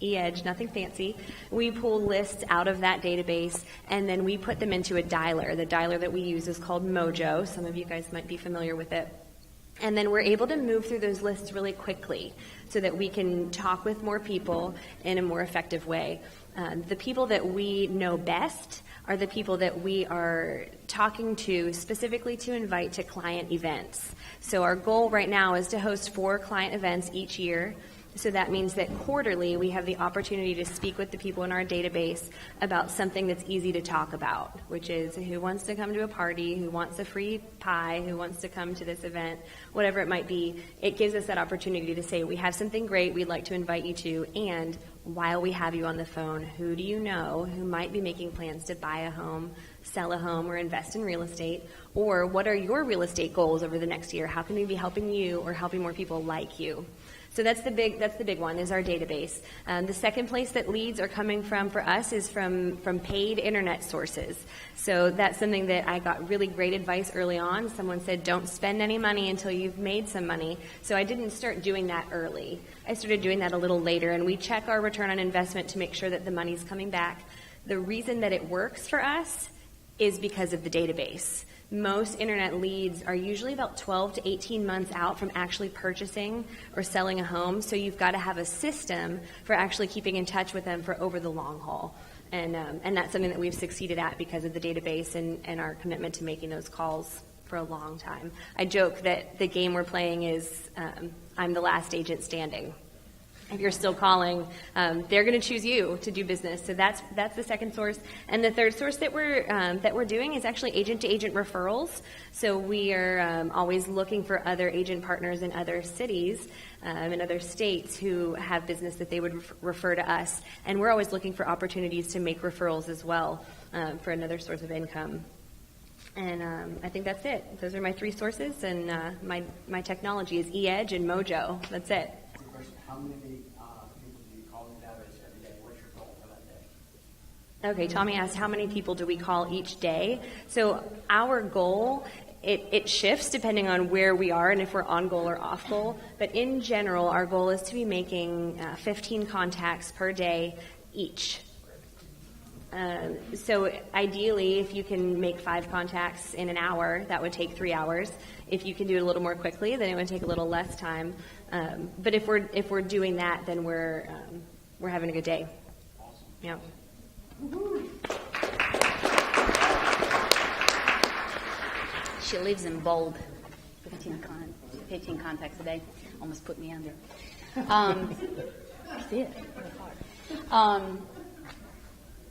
eEdge, nothing fancy. We pull lists out of that database, and then we put them into a dialer. The dialer that we use is called Mojo. Some of you guys might be familiar with it. And then we're able to move through those lists really quickly so that we can talk with more people in a more effective way. The people that we know best are the people that we are talking to specifically to invite to client events. So our goal right now is to host 4 client events each year. So that means that quarterly we have the opportunity to speak with the people in our database about something that's easy to talk about, which is who wants to come to a party, who wants a free pie, who wants to come to this event, whatever it might be. It gives us that opportunity to say, we have something great we'd like to invite you to, and while we have you on the phone, who do you know who might be making plans to buy a home, sell a home, or invest in real estate? Or what are your real estate goals over the next year? How can we be helping you or helping more people like you? So that's the big one, is our database. The second place that leads are coming from for us is from paid internet sources. So that's something that I got really great advice early on. Someone said, don't spend any money until you've made some money. So I didn't start doing that early. I started doing that a little later, and we check our return on investment to make sure that the money's coming back. The reason that it works for us is because of the database. Most internet leads are usually about 12 to 18 months out from actually purchasing or selling a home, so you've got to have a system for actually keeping in touch with them for over the long haul. And that's something that we've succeeded at because of the database and our commitment to making those calls for a long time. I joke that the game we're playing is I'm the last agent standing. If you're still calling, they're going to choose you to do business. So that's the second source. And the third source that we're doing is actually agent-to-agent referrals. So we are always looking for other agent partners in other cities and other states who have business that they would refer to us. And we're always looking for opportunities to make referrals as well for another source of income. And I think that's it. Those are my 3 sources, and my technology is eEdge and Mojo. That's it. How many people do you call in the database every day? What's your goal for that day? Okay, Tommy asked, how many people do we call each day? So our goal, it shifts depending on where we are and if we're on goal or off goal. But in general, our goal is to be making 15 contacts per day each. So ideally, if you can make 5 contacts in an hour, that would take 3 hours. If you can do it a little more quickly, then it would take a little less time. But if we're doing that, then we're having a good day. Awesome. Yeah. She lives in bold. 15 contacts a day. Almost put me under. I did.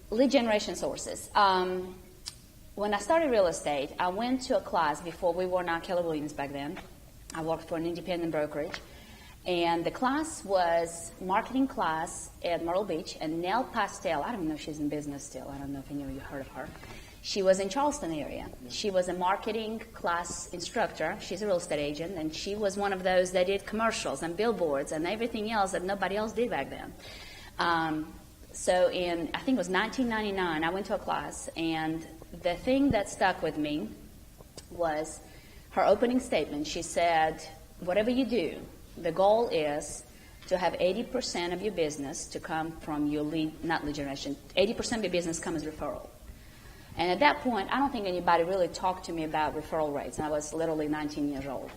Lead generation sources. When I started real estate, I went to a class before we were not KellerWilliams back then. I worked for an independent brokerage. And the class was marketing class at Myrtle Beach. And Nell Pastel, I don't know if she's in business still. I don't know if any of you heard of her. She was in Charleston area. She was a marketing class instructor. She's a real estate agent. And she was one of those that did commercials and billboards and everything else that nobody else did back then. So in, I think it was 1999, I went to a class, and the thing that stuck with me was her opening statement. She said, whatever you do, the goal is to have 80% of your business to come from your lead, not lead generation, 80% of your business come as referral. And at that point, I don't think anybody really talked to me about referral rates. I was literally 19 years old.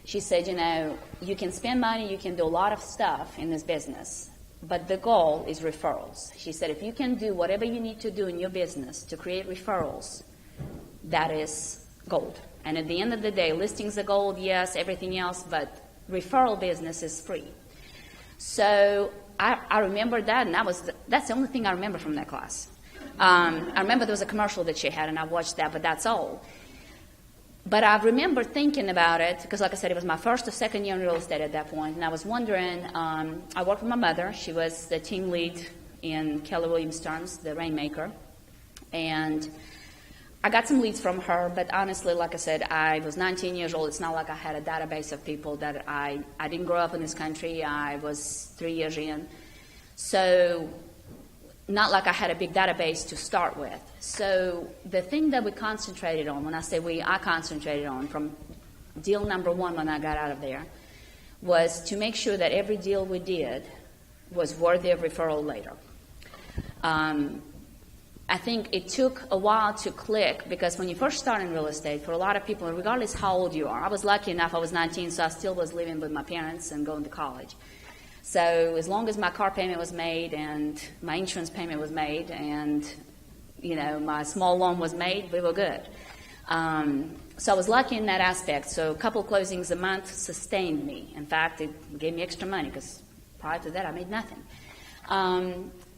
She said, you know, you can spend money, you can do a lot of stuff in this business, but the goal is referrals. She said, if you can do whatever you need to do in your business to create referrals, that is gold. And at the end of the day, listings are gold, yes, everything else, but referral business is free. So I remember that, and that's the only thing I remember from that class. I remember there was a commercial that she had, and I watched that, but that's all. But I remember thinking about it, because like I said, it was my first or second year in real estate at that point, and I was wondering, I worked with my mother. She was the team lead in KellerWilliams terms, the Rainmaker, and I got some leads from her, but honestly, like I said, I was 19 years old. It's not like I had a database of people that I didn't grow up in this country. I was 3 years in. So not like I had a big database to start with. So the thing that we concentrated on, when I say we, I concentrated on from deal number one when I got out of there, was to make sure that every deal we did was worthy of referral later. I think it took a while to click, because when you first start in real estate, for a lot of people, regardless how old you are, I was lucky enough, I was 19, so I still was living with my parents and going to college. So as long as my car payment was made and my insurance payment was made and, you know, my small loan was made, we were good. So I was lucky in that aspect. So a couple closings a month sustained me. In fact, it gave me extra money, because prior to that I made nothing.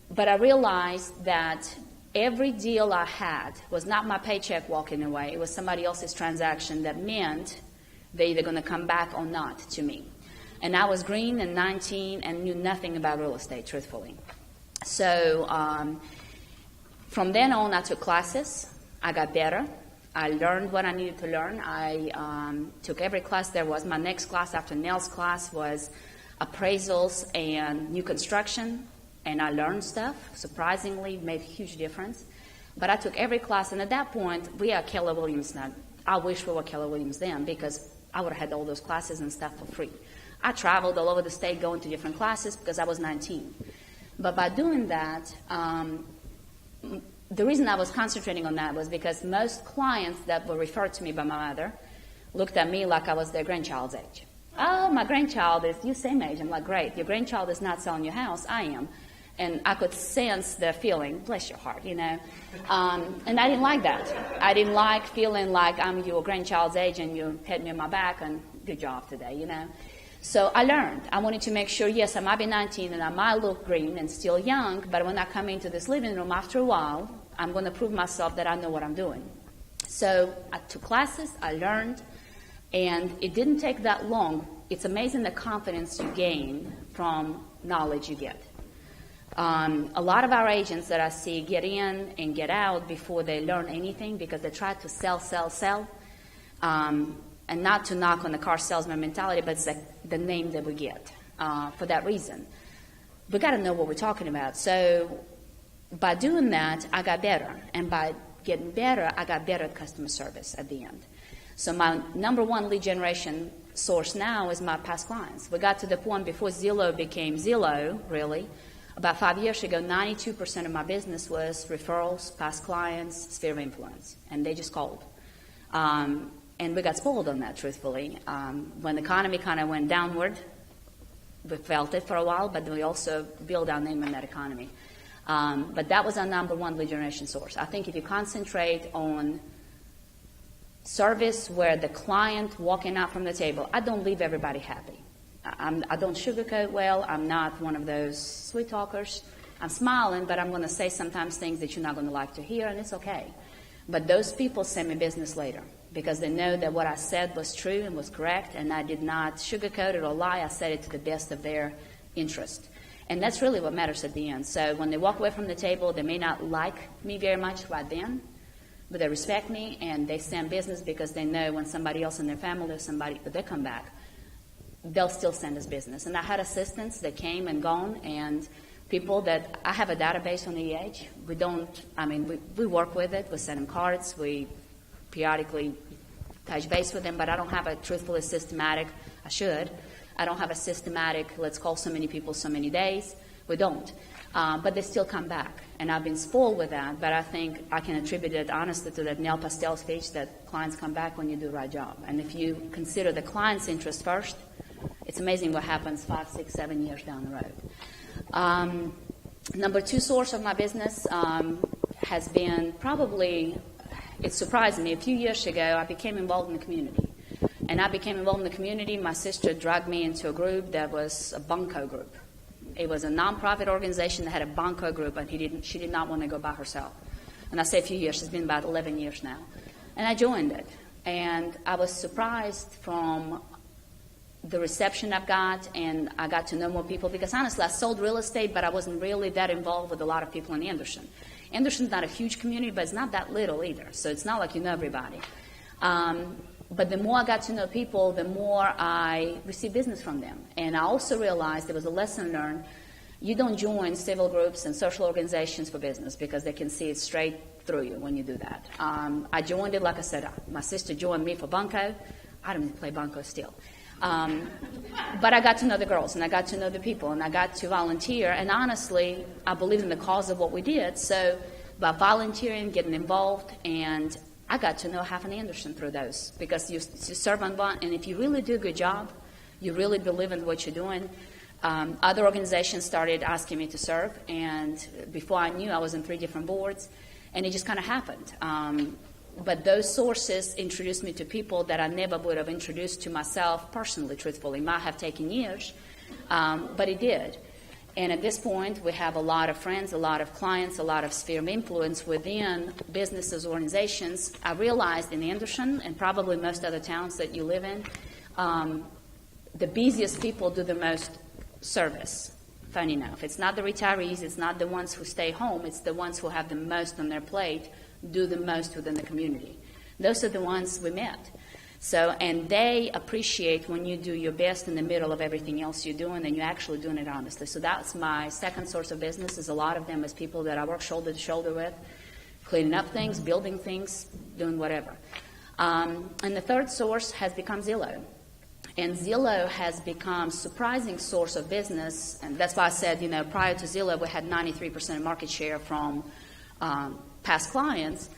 But I realized that every deal I had was not my paycheck walking away. It was somebody else's transaction that meant they're either going to come back or not to me. And I was green and 19 and knew nothing about real estate, truthfully. So from then on, I took classes. I got better. I learned what I needed to learn. I took every class there was. My next class after Nell's class was appraisals and new construction. And I learned stuff. Surprisingly, made a huge difference. But I took every class, and at that point, we are KellerWilliams now. I wish we were KellerWilliams then, because I would have had all those classes and stuff for free. I traveled all over the state going to different classes because I was 19. But by doing that, the reason I was concentrating on that was because most clients that were referred to me by my mother looked at me like I was their grandchild's age. Oh, my grandchild is you same age. I'm like, great. Your grandchild is not selling your house. I am. And I could sense the feeling, bless your heart, you know. And I didn't like that. I didn't like feeling like I'm your grandchild's age and you pat me on my back and good job today, you know. So I learned. I wanted to make sure, yes, I might be 19 and I might look green and still young, but when I come into this living room after a while, I'm going to prove myself that I know what I'm doing. So I took classes, I learned, and it didn't take that long. It's amazing the confidence you gain from knowledge you get. A lot of our agents that I see get in and get out before they learn anything because they try to sell. And not to knock on the car salesman mentality, but it's like the name that we get for that reason. We got to know what we're talking about. So by doing that, I got better. And by getting better, I got better at customer service at the end. So my number one lead generation source now is my past clients. We got to the point before Zillow became Zillow, really. About 5 years ago, 92% of my business was referrals, past clients, sphere of influence. And they just called. And we got spoiled on that, truthfully. When the economy kind of went downward, we felt it for a while, but we also built our name in that economy. But that was our number one lead generation source. I think if you concentrate on service where the client walking out from the table, I don't leave everybody happy. I don't sugarcoat well. I'm not one of those sweet talkers. I'm smiling, but I'm going to say sometimes things that you're not going to like to hear, and it's okay. But those people send me business later because they know that what I said was true and was correct, and I did not sugarcoat it or lie. I said it to the best of their interest. And that's really what matters at the end. So when they walk away from the table, they may not like me very much right then, but they respect me, and they send business because they know when somebody else in their family or somebody, but they come back, they'll still send us business. And I had assistants that came and gone, and people that I have a database on the EH. We work with it. We send them cards. We periodically touch base with them, but I don't have a truthfully systematic, I should. I don't have a systematic, let's call so many people so many days. We don't. But they still come back. And I've been spoiled with that, but I think I can attribute it honestly to that Nell Pastel speech that clients come back when you do the right job. And if you consider the client's interest first, it's amazing what happens 5, 6, 7 years down the road. Number two source of my business has been probably, it surprised me. A few years ago, I became involved in the community. And I became involved in the community. My sister dragged me into a group that was a bunco group. It was a nonprofit organization that had a Banco group, and she did not want to go by herself. And I say a few years, it's been about 11 years now. And I joined it. And I was surprised from the reception I've got, and I got to know more people because honestly, I sold real estate, but I wasn't really that involved with a lot of people in Anderson. Anderson's not a huge community, but it's not that little either, so it's not like you know everybody. But the more I got to know people, the more I received business from them. And I also realized there was a lesson learned. You don't join civil groups and social organizations for business because they can see it straight through you when you do that. I joined it, like I said, my sister joined me for Banco. I don't even play Banco still. But I got to know the girls, and I got to know the people, and I got to volunteer. And honestly, I believe in the cause of what we did. So by volunteering, getting involved, and I got to know half an Anderson through those because you serve on one. And if you really do a good job, you really believe in what you're doing. Other organizations started asking me to serve, and before I knew, I was in 3 different boards, and it just kind of happened. But those sources introduced me to people that I never would have introduced to myself personally, truthfully. It might have taken years, but it did. And at this point, we have a lot of friends, a lot of clients, a lot of sphere of influence within businesses, organizations. I realized in Anderson, and probably most other towns that you live in, the busiest people do the most service. Funny enough, it's not the retirees, it's not the ones who stay home, it's the ones who have the most on their plate, do the most within the community. Those are the ones we met. So, and they appreciate when you do your best in the middle of everything else you're doing, and you're actually doing it honestly. So that's my second source of business, is a lot of them as people that I work shoulder to shoulder with, cleaning up things, building things, doing whatever. And the third source has become Zillow. And Zillow has become a surprising source of business, and that's why I said, prior to Zillow, we had 93% market share from past clients,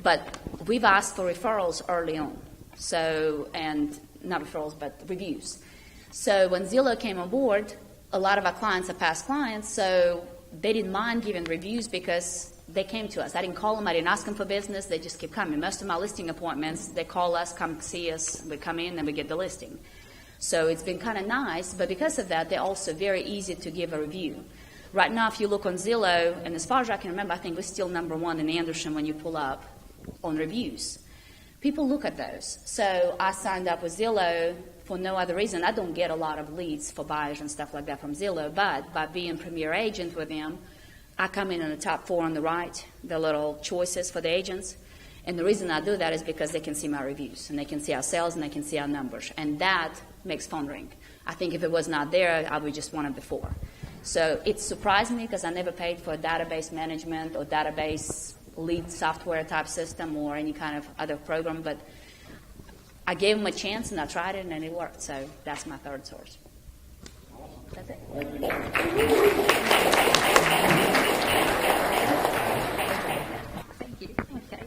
but we've asked for referrals early on. So, and not referrals, but reviews. So when Zillow came on board, a lot of our clients are past clients, so they didn't mind giving reviews because they came to us. I didn't call them, I didn't ask them for business, they just kept coming. Most of my listing appointments, they call us, come see us, we come in, and we get the listing. So it's been kind of nice, but because of that, they're also very easy to give a review. Right now, if you look on Zillow, and as far as I can remember, I think we're still number 1 in Anderson when you pull up on reviews. People look at those. So I signed up with Zillow for no other reason. I don't get a lot of leads for buyers and stuff like that from Zillow, but by being premier agent with them, I come in on the top 4 on the right, the little choices for the agents. And the reason I do that is because they can see my reviews, and they can see our sales, and they can see our numbers. And that makes phone ring. I think if it was not there, I would just one of the 4. So it surprised me because I never paid for a database management or database lead software type system or any kind of other program, but I gave them a chance and I tried it and it worked. So that's my third source. That's it. Thank you. Okay.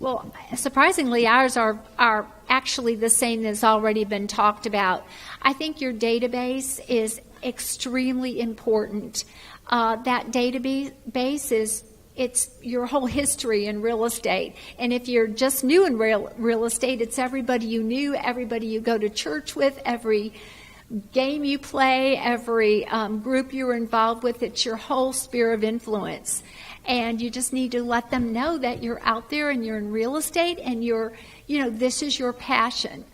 Well, surprisingly, ours are actually the same that's already been talked about. I think your database is extremely important. That database it's your whole history in real estate. And if you're just new in real estate, it's everybody you knew, everybody you go to church with, every game you play, every group you're involved with. It's your whole sphere of influence. And you just need to let them know that you're out there and you're in real estate and this is your passion.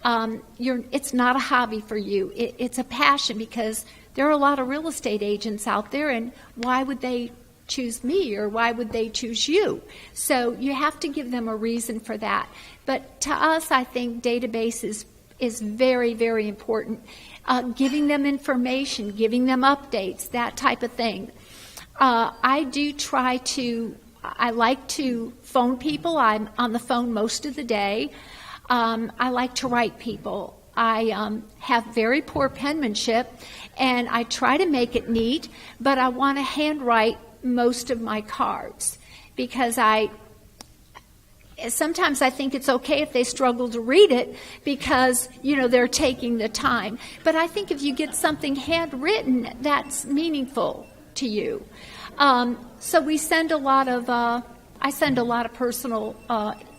It's not a hobby for you. It's a passion because there are a lot of real estate agents out there, and why would they choose me or why would they choose you? So you have to give them a reason for that. But to us, I think database is very, very important. Giving them information, giving them updates, that type of thing. I like to phone people. I'm on the phone most of the day. I like to write people. I have very poor penmanship, and I try to make it neat, but I want to handwrite most of my cards because sometimes I think it's okay if they struggle to read it because, they're taking the time. But I think if you get something handwritten, that's meaningful to you. So we send I send a lot of personal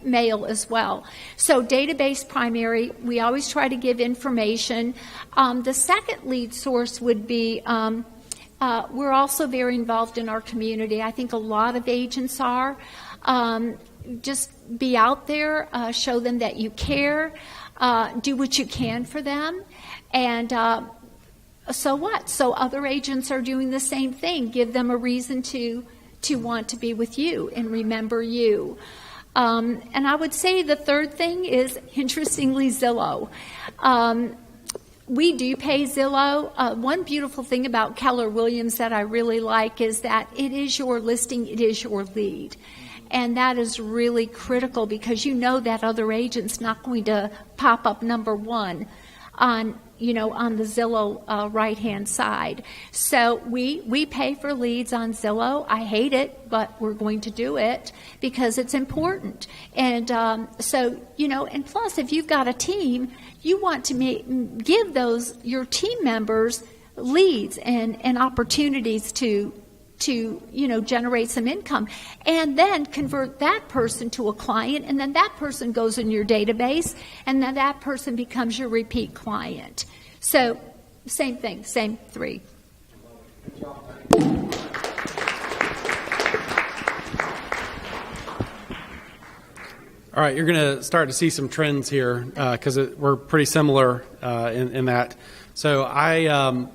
mail as well. So database primary, we always try to give information. The second lead source would be we're also very involved in our community. I think a lot of agents are. Just be out there, show them that you care, do what you can for them, and so what? So other agents are doing the same thing. Give them a reason to want to be with you and remember you. And I would say the third thing is, interestingly, Zillow. We do pay Zillow. One beautiful thing about KellerWilliams that I really like is that it is your listing, it is your lead. And that is really critical because you know that other agent's not going to pop up number one on the Zillow right-hand side. So we pay for leads on Zillow. I hate it, but we're going to do it because it's important. And and plus, if you've got a team, you want to give your team members leads and opportunities to generate some income, and then convert that person to a client, and then that person goes in your database, and then that person becomes your repeat client. So, same thing, same three. All right, you're going to start to see some trends here because we're pretty similar in that. So I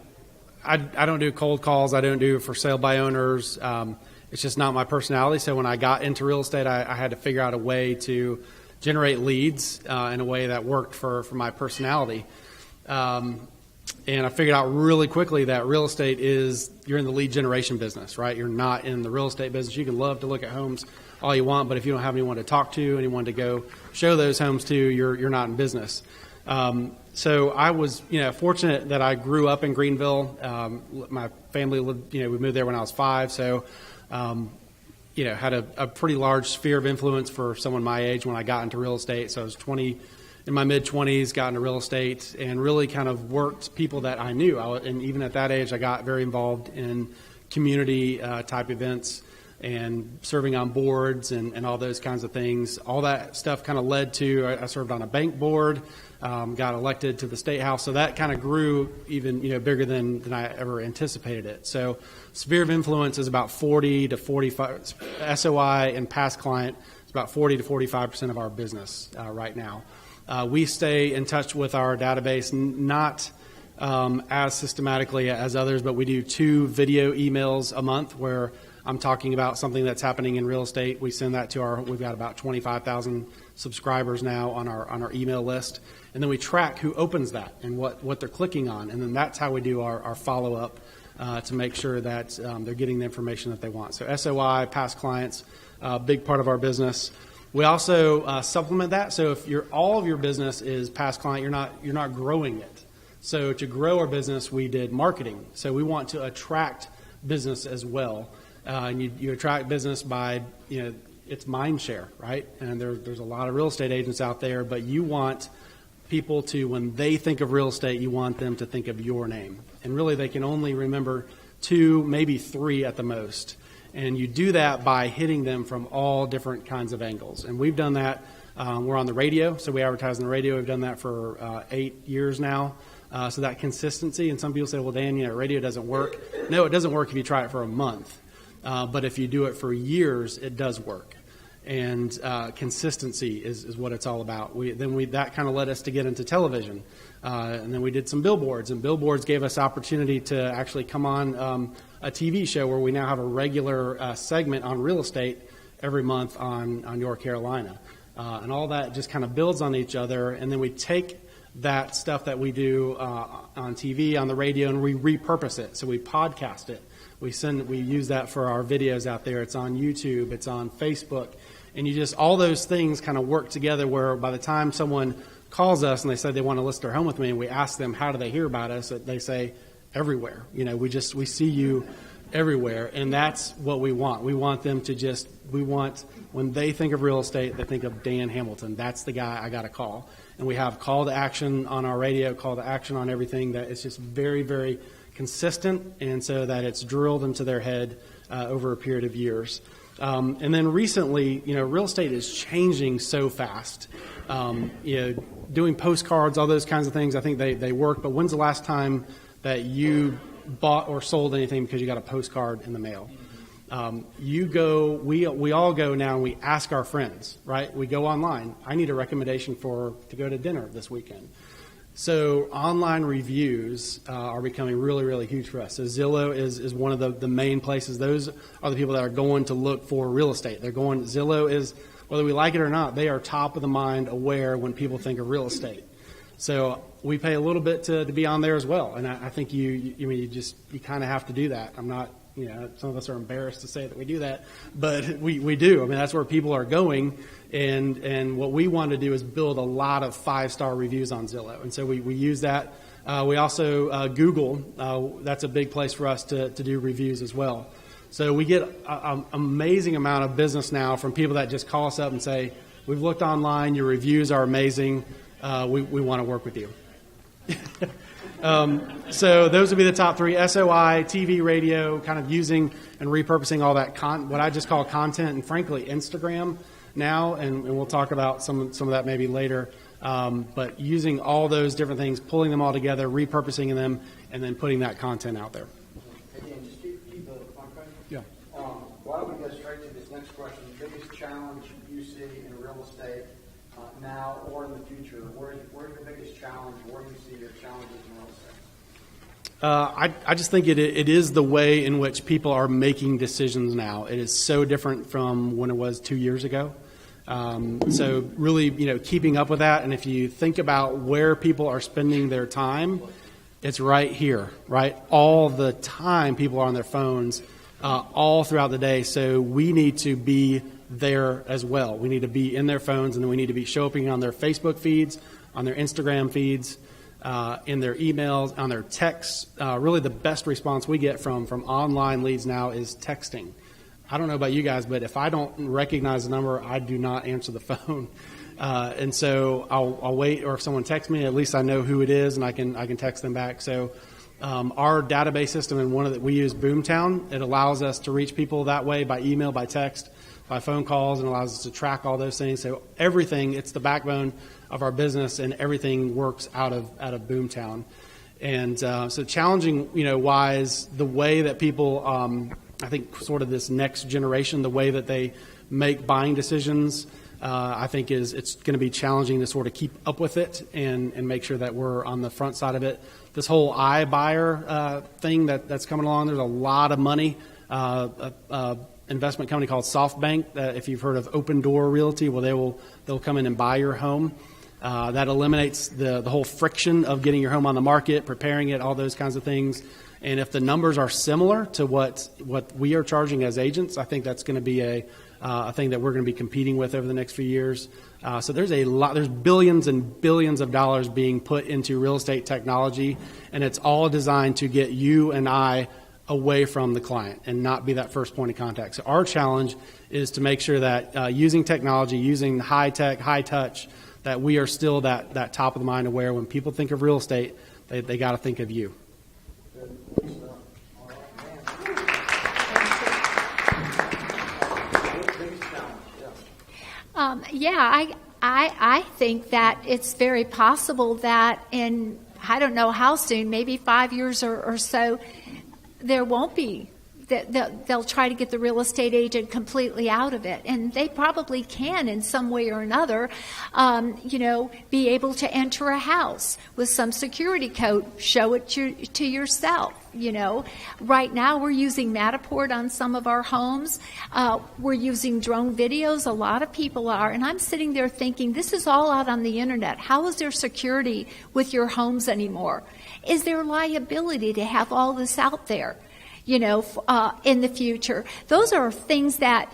don't do cold calls. I don't do for sale by owners. It's just not my personality. So when I got into real estate, I had to figure out a way to generate leads in a way that worked for my personality. And I figured out really quickly that real estate you're in the lead generation business, right? You're not in the real estate business. You can love to look at homes all you want, but if you don't have anyone to talk to, anyone to go show those homes to, you're not in business. So I was, fortunate that I grew up in Greenville. My family lived, we moved there when I was 5. So, had a pretty large sphere of influence for someone my age when I got into real estate. So I was in my mid-20s, got into real estate and really kind of worked people that I knew. And even at that age, I got very involved in community type events and serving on boards and all those kinds of things. All that stuff kind of led to, I served on a bank board, got elected to the state house. So that kind of grew even, bigger than I ever anticipated it. So sphere of influence is about 40 to 45, SOI and past client is about 40 to 45% of our business right now. We stay in touch with our database, not as systematically as others, but we do 2 video emails a month where I'm talking about something that's happening in real estate. We send that to we've got about 25,000 subscribers now on our email list. And then we track who opens that and what they're clicking on. And then that's how we do our follow-up to make sure that they're getting the information that they want. So SOI, past clients, big part of our business. We also supplement that. So if all of your business is past client, you're not growing it. So to grow our business, we did marketing. So we want to attract business as well. And you attract business by, it's mind share, right? And there's a lot of real estate agents out there, but you want people to, when they think of real estate, you want them to think of your name. And really they can only remember 2, maybe 3 at the most. And you do that by hitting them from all different kinds of angles. And we've done that. We're on the radio, so we advertise on the radio. We've done that for 8 years now. So that consistency, and some people say, well, Dan, radio doesn't work. No, it doesn't work if you try it for a month. But if you do it for years, it does work. And consistency is what it's all about. That kind of led us to get into television. And then we did some billboards. And billboards gave us opportunity to actually come on a TV show where we now have a regular segment on real estate every month on Your Carolina. And all that just kind of builds on each other. And then we take that stuff that we do on TV, on the radio, and we repurpose it. So we podcast it. We use that for our videos out there. It's on YouTube. It's on Facebook. And all those things kind of work together where by the time someone calls us and they say they want to list their home with me and we ask them, how do they hear about us? They say, everywhere. We see you everywhere. And that's what we want. We want them to when they think of real estate, they think of Dan Hamilton. That's the guy I got to call. And we have call to action on our radio, call to action on everything that is just very, very consistent, and so that it's drilled into their head over a period of years. And then recently, real estate is changing so fast. Doing postcards, all those kinds of things, I think they work. But when's the last time that you bought or sold anything because you got a postcard in the mail? We all go now and we ask our friends, right? We go online. I need a recommendation to go to dinner this weekend. So online reviews are becoming really, really huge for us. So Zillow is one of the main places. Those are the people that are going to look for real estate. Zillow is, whether we like it or not, they are top of the mind aware when people think of real estate. So we pay a little bit to be on there as well. And I think you kind of have to do that. I'm not, some of us are embarrassed to say that we do that, but we do. I mean, that's where people are going. And what we want to do is build a lot of 5-star reviews on Zillow. And so we use that. We also, Google, that's a big place for us to do reviews as well. So we get an amazing amount of business now from people that just call us up and say, we've looked online, your reviews are amazing, we want to work with you. So those would be the top 3: SOI, TV, radio, kind of using and repurposing all that what I just call content, and frankly Instagram now, and we'll talk about some of that maybe later. But using all those different things, pulling them all together, repurposing them, and then putting that content out there. Again, just keep the one question. Yeah. Why don't we go straight to this next question? The biggest challenge you see in real estate now or in the future? Where's the biggest challenge? Where do you see your challenges in real estate? I just think it is the way in which people are making decisions now. It is so different from when it was 2 years ago. So really, keeping up with that. And if you think about where people are spending their time, it's right here, right? All the time people are on their phones, all throughout the day. So we need to be there as well. We need to be in their phones, and then we need to be showing on their Facebook feeds, on their Instagram feeds, in their emails, on their texts. Really the best response we get from online leads now is texting. I don't know about you guys, but if I don't recognize the number, I do not answer the phone. And so I'll wait, or if someone texts me, at least I know who it is, and I can text them back. So our database system, and we use Boomtown. It allows us to reach people that way by email, by text, by phone calls, and allows us to track all those things. So everything, it's the backbone of our business, and everything works out of Boomtown. And so challenging, wise, the way that people, I think sort of this next generation, the way that they make buying decisions, I think it's going to be challenging to sort of keep up with it and make sure that we're on the front side of it. This whole iBuyer thing that's coming along, there's a lot of money. Investment company called SoftBank, if you've heard of Open Door Realty, well, they'll come in and buy your home. That eliminates the whole friction of getting your home on the market, preparing it, all those kinds of things. And if the numbers are similar to what we are charging as agents, I think that's going to be a thing that we're going to be competing with over the next few years. So there's billions and billions of dollars being put into real estate technology, and it's all designed to get you and I away from the client and not be that first point of contact. So our challenge is to make sure that using technology, using high tech, high touch, that we are still that top of the mind aware. When people think of real estate, they got to think of you. I think that it's very possible that in, I don't know how soon, maybe 5 years or so, there won't be. They'll try to get the real estate agent completely out of it, and they probably can in some way or another, be able to enter a house with some security code, show it to yourself. Right now we're using Matterport on some of our homes. We're using drone videos. A lot of people are, and I'm sitting there thinking, this is all out on the internet. How is there security with your homes anymore? Is there liability to have all this out there? In the future. Those are things that,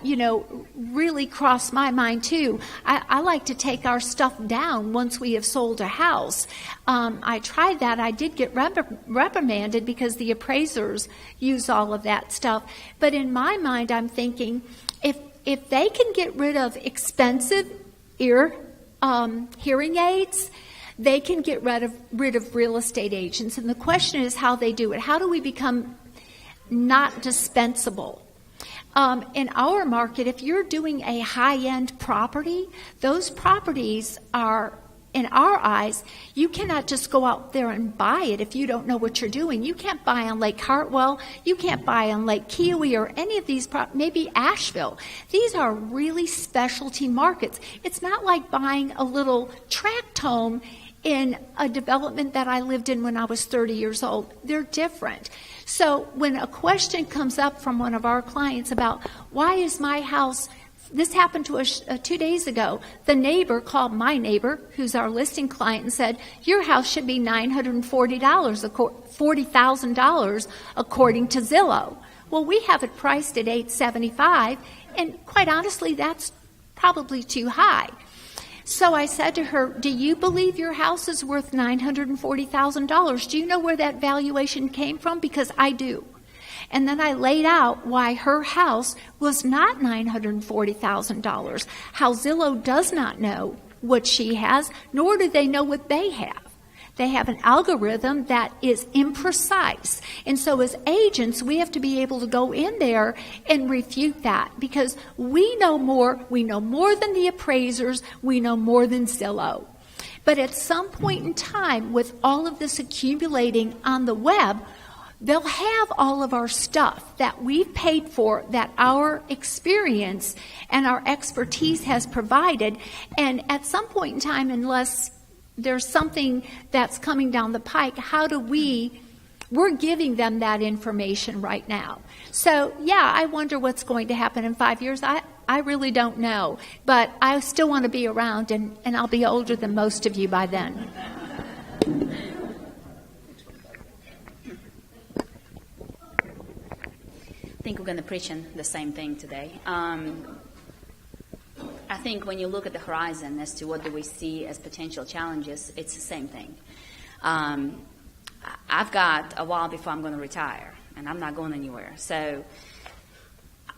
really cross my mind too. I like to take our stuff down once we have sold a house. I tried that. I did get reprimanded because the appraisers use all of that stuff. But in my mind, I'm thinking, if they can get rid of expensive hearing aids, they can get rid of real estate agents. And the question is how they do it. How do we become not dispensable? In our market, if you're doing a high-end property, those properties are, in our eyes, you cannot just go out there and buy it if you don't know what you're doing. You can't buy on Lake Hartwell. You can't buy on Lake Kiowee or any of these, maybe Asheville. These are really specialty markets. It's not like buying a little tract home in a development that I lived in when I was 30 years old. They're different. So when a question comes up from one of our clients about why is my house, this happened to us 2 days ago. The neighbor called my neighbor, who's our listing client, and said, your house should be $40,000 according to Zillow. Well, we have it priced at $875, and quite honestly, that's probably too high. So I said to her, do you believe your house is worth $940,000? Do you know where that valuation came from? Because I do. And then I laid out why her house was not $940,000, how Zillow does not know what she has, nor do they know what they have. They have an algorithm that is imprecise. And so as agents, we have to be able to go in there and refute that because we know more than the appraisers, we know more than Zillow. But at some point in time, with all of this accumulating on the web, they'll have all of our stuff that we've paid for, that our experience and our expertise has provided. And at some point in time, unless there's something that's coming down the pike, we're giving them that information right now. So, yeah, I wonder what's going to happen in 5 years. I really don't know. But I still want to be around, and I'll be older than most of you by then. I think we're going to preach on the same thing today. I think when you look at the horizon as to what do we see as potential challenges, it's the same thing. I've got a while before I'm going to retire, and I'm not going anywhere. So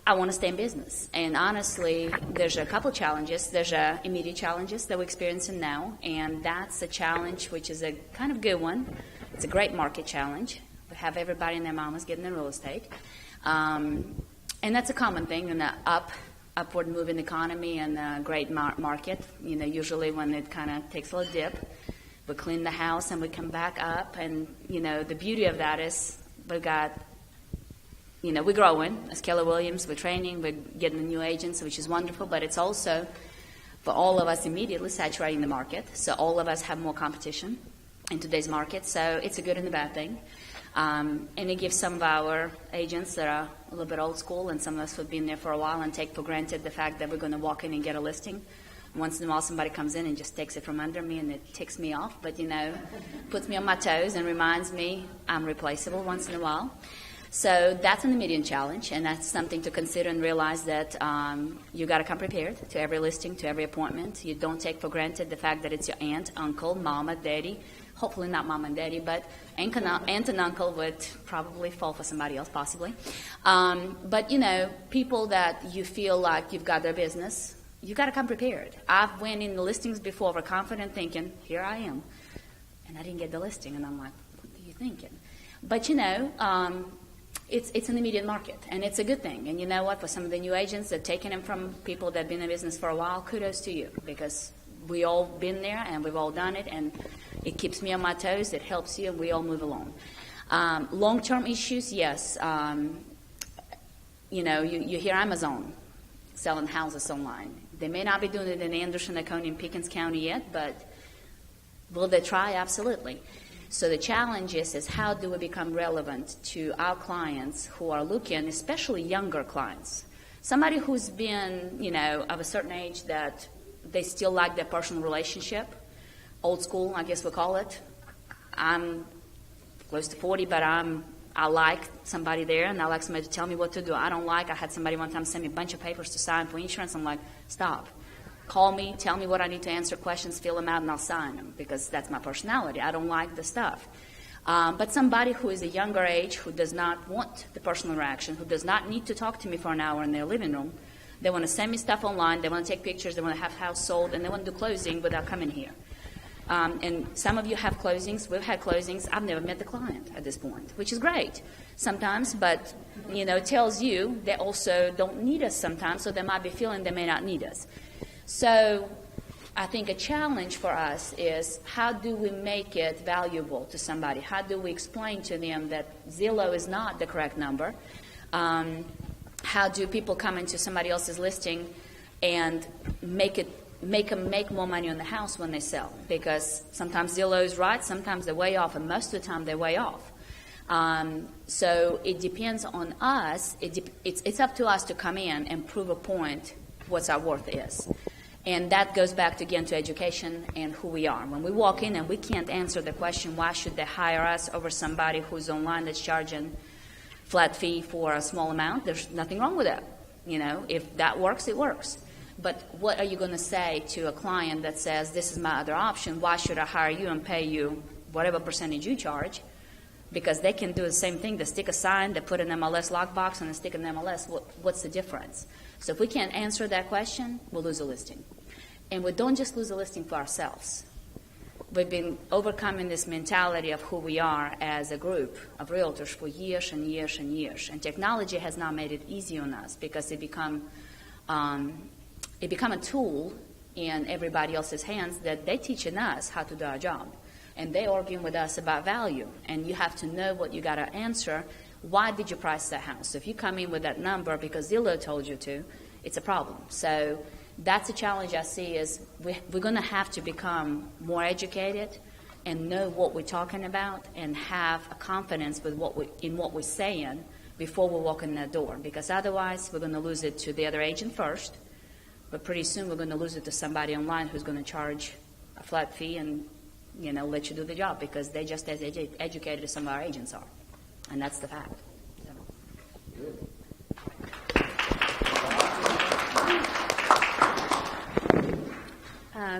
I want to stay in business. And honestly, there's a couple challenges. There's immediate challenges that we're experiencing now, and that's a challenge which is a kind of good one. It's a great market challenge. We have everybody and their mamas getting in real estate. And that's a common thing in the upward moving economy and a great market. Usually when it kind of takes a little dip, we clean the house and we come back up. And, the beauty of that is we've got, we're growing as KellerWilliams. We're training. We're getting new agents, which is wonderful. But it's also, for all of us, immediately saturating the market. So all of us have more competition in today's market. So it's a good and a bad thing. And it gives some of our agents that are a little bit old school, and some of us who've been there for a while and take for granted the fact that we're going to walk in and get a listing. Once in a while somebody comes in and just takes it from under me, and it ticks me off, but, puts me on my toes and reminds me I'm replaceable once in a while. So that's an immediate challenge, and that's something to consider and realize that you got to come prepared to every listing, to every appointment. You don't take for granted the fact that it's your aunt, uncle, mama, daddy. Hopefully not mom and daddy, but aunt and uncle would probably fall for somebody else, possibly. But, people that you feel like you've got their business, you got to come prepared. I've went in the listings before overconfident thinking, here I am. And I didn't get the listing, and I'm like, what are you thinking? But, it's an immediate market, and it's a good thing. And you know what? For some of the new agents that are taking them from people that have been in business for a while, kudos to you, because we all been there and we've all done it, and it keeps me on my toes. It helps you, and we all move along. Long-term issues, yes. You hear Amazon selling houses online. They may not be doing it in Anderson, Oconee, and Pickens County yet, but will they try? Absolutely. So the challenge is how do we become relevant to our clients who are looking, especially younger clients. Somebody who's been, of a certain age that they still like their personal relationship. Old school, I guess we'll call it. I'm close to 40, but I like somebody there, and I like somebody to tell me what to do. I had somebody one time send me a bunch of papers to sign for insurance. I'm like, stop. Call me, tell me what I need to answer questions, fill them out, and I'll sign them, because that's my personality. I don't like the stuff. But somebody who is a younger age, who does not want the personal interaction, who does not need to talk to me for an hour in their living room, they want to send me stuff online, they want to take pictures, they want to have house sold, and they want to do closing without coming here. And some of you have closings. We've had closings. I've never met the client at this point, which is great sometimes, but, it tells you they also don't need us sometimes, so they might be feeling they may not need us. So I think a challenge for us is, how do we make it valuable to somebody? How do we explain to them that Zillow is not the correct number? How do people come into somebody else's listing and make them make more money on the house when they sell? Because sometimes Zillow is right, sometimes they're way off, and most of the time they're way off. So it depends on us. It's up to us to come in and prove a point what our worth is. And that goes back again to education and who we are. When we walk in and we can't answer the question, why should they hire us over somebody who's online that's charging flat fee for a small amount, there's nothing wrong with that. If that works, it works. But what are you going to say to a client that says, this is my other option, why should I hire you and pay you whatever percentage you charge? Because they can do the same thing. They stick a sign, they put an MLS lockbox, and they stick an MLS. What's the difference? So if we can't answer that question, we'll lose a listing. And we don't just lose a listing for ourselves. We've been overcoming this mentality of who we are as a group of realtors for years and years and years. And technology has now made it easy on us because it become a tool in everybody else's hands that they teaching us how to do our job. And they arguing with us about value. And you have to know what you got to answer. Why did you price that house? So if you come in with that number because Zillow told you to, it's a problem. So that's a challenge I see, is we're going to have to become more educated and know what we're talking about and have a confidence with what we're saying before we walk in that door. Because otherwise, we're going to lose it to the other agent first, but pretty soon we're going to lose it to somebody online who's going to charge a flat fee and let you do the job because they're just as educated as some of our agents are, and that's the fact.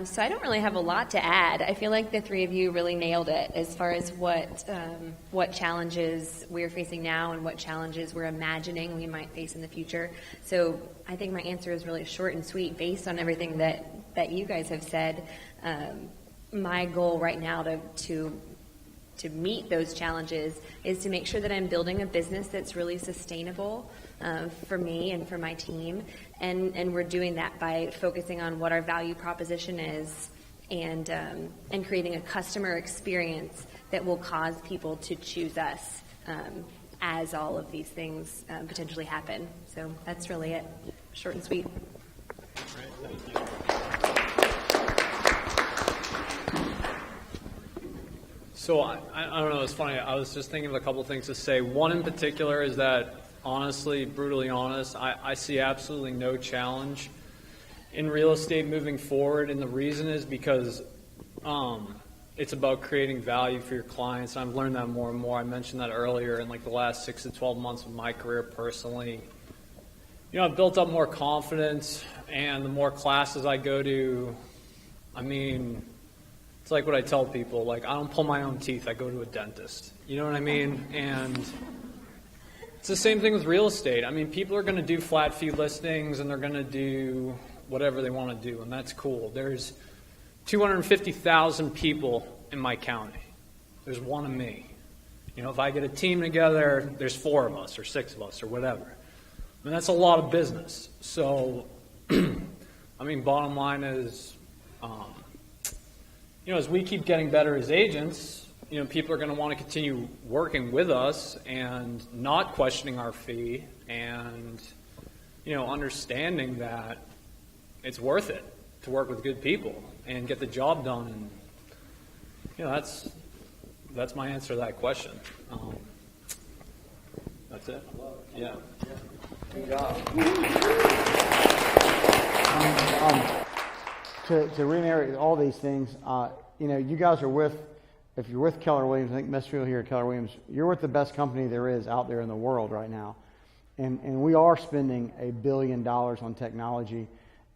So I don't really have a lot to add. I feel like the three of you really nailed it as far as what challenges we're facing now and what challenges we're imagining we might face in the future. So I think my answer is really short and sweet based on everything that you guys have said. My goal right now to meet those challenges is to make sure that I'm building a business that's really sustainable for me and for my team. And we're doing that by focusing on what our value proposition is and creating a customer experience that will cause people to choose us as all of these things potentially happen. So that's really it. Short and sweet. Great, thank you. So I don't know, it's funny, I was just thinking of a couple things to say. One in particular is that, honestly, brutally honest, I see absolutely no challenge in real estate moving forward, and the reason is because it's about creating value for your clients. I've learned that more and more. I mentioned that earlier in the last 6 to 12 months of my career personally. I've built up more confidence, and the more classes I go to, it's like what I tell people, I don't pull my own teeth, I go to a dentist. You know what I mean? And it's the same thing with real estate. People are going to do flat fee listings and they're going to do whatever they want to do, and that's cool. There's 250,000 people in my county. There's one of me. If I get a team together, there's 4 of us or 6 of us or whatever. That's a lot of business. So, bottom line is, as we keep getting better as agents, people are going to want to continue working with us and not questioning our fee and, understanding that it's worth it to work with good people and get the job done. And, that's my answer to that question. That's it. Yeah. Good job. To reiterate all these things, you guys are if you're with KellerWilliams, I think most people here at KellerWilliams, you're with the best company there is out there in the world right now. And we are spending $1 billion on technology.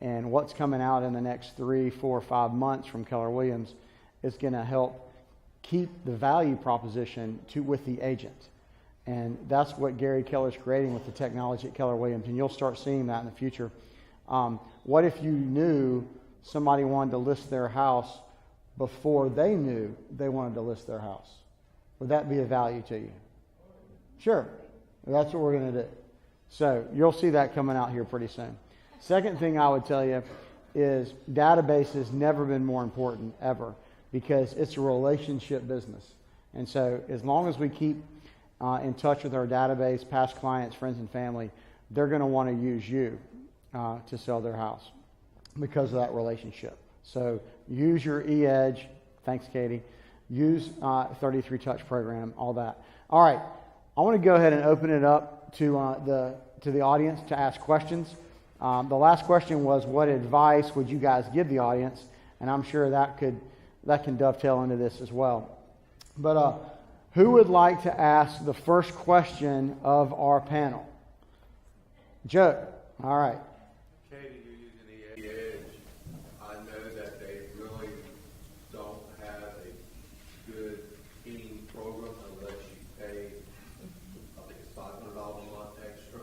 And what's coming out in the next 3, 4, 5 months from KellerWilliams is going to help keep the value proposition with the agent. And that's what Gary Keller's creating with the technology at KellerWilliams. And you'll start seeing that in the future. What if you knew somebody wanted to list their house before they knew they wanted to list their house. Would that be of value to you? Sure. That's what we're going to do. So you'll see that coming out here pretty soon. Second thing I would tell you is database has never been more important ever, because it's a relationship business. And so as long as we keep in touch with our database, past clients, friends, and family, they're going to want to use you to sell their house because of that relationship. So use your e-edge. Thanks, Katie. Use 33 Touch program, all that. All right. I want to go ahead and open it up to the audience to ask questions. The last question was, what advice would you guys give the audience? And I'm sure that can dovetail into this as well. But who would like to ask the first question of our panel? Joe. All right. Katie, you're using the edge. I know that they really don't have a good heating program unless you pay, I think it's $500 a month extra.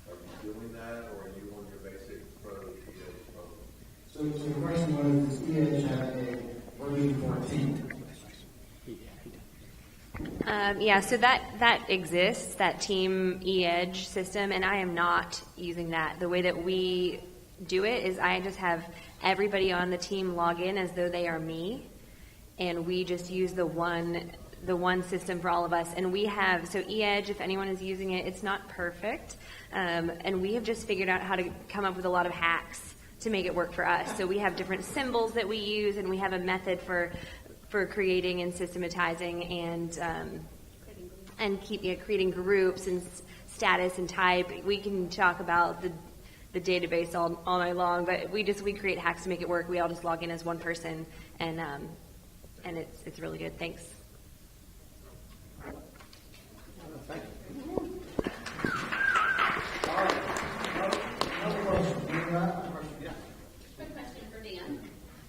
Are you doing that, or are you on your basic pro EH program? So the question was, does EH have a working 14? Yeah, so that exists, that team e-edge system, and I am not using that. The way that we do it is I just have everybody on the team log in as though they are me, and we just use the one system for all of us. And we have, so e-edge, if anyone is using it, it's not perfect, and we have just figured out how to come up with a lot of hacks to make it work for us. So we have different symbols that we use, and we have a method for creating and systematizing and creating groups and status and type. We can talk about the database all night long, but we create hacks to make it work. We all just log in as one person, and it's really good. Thanks. Thank you. All right. Another question. Yeah. Quick question for Dan.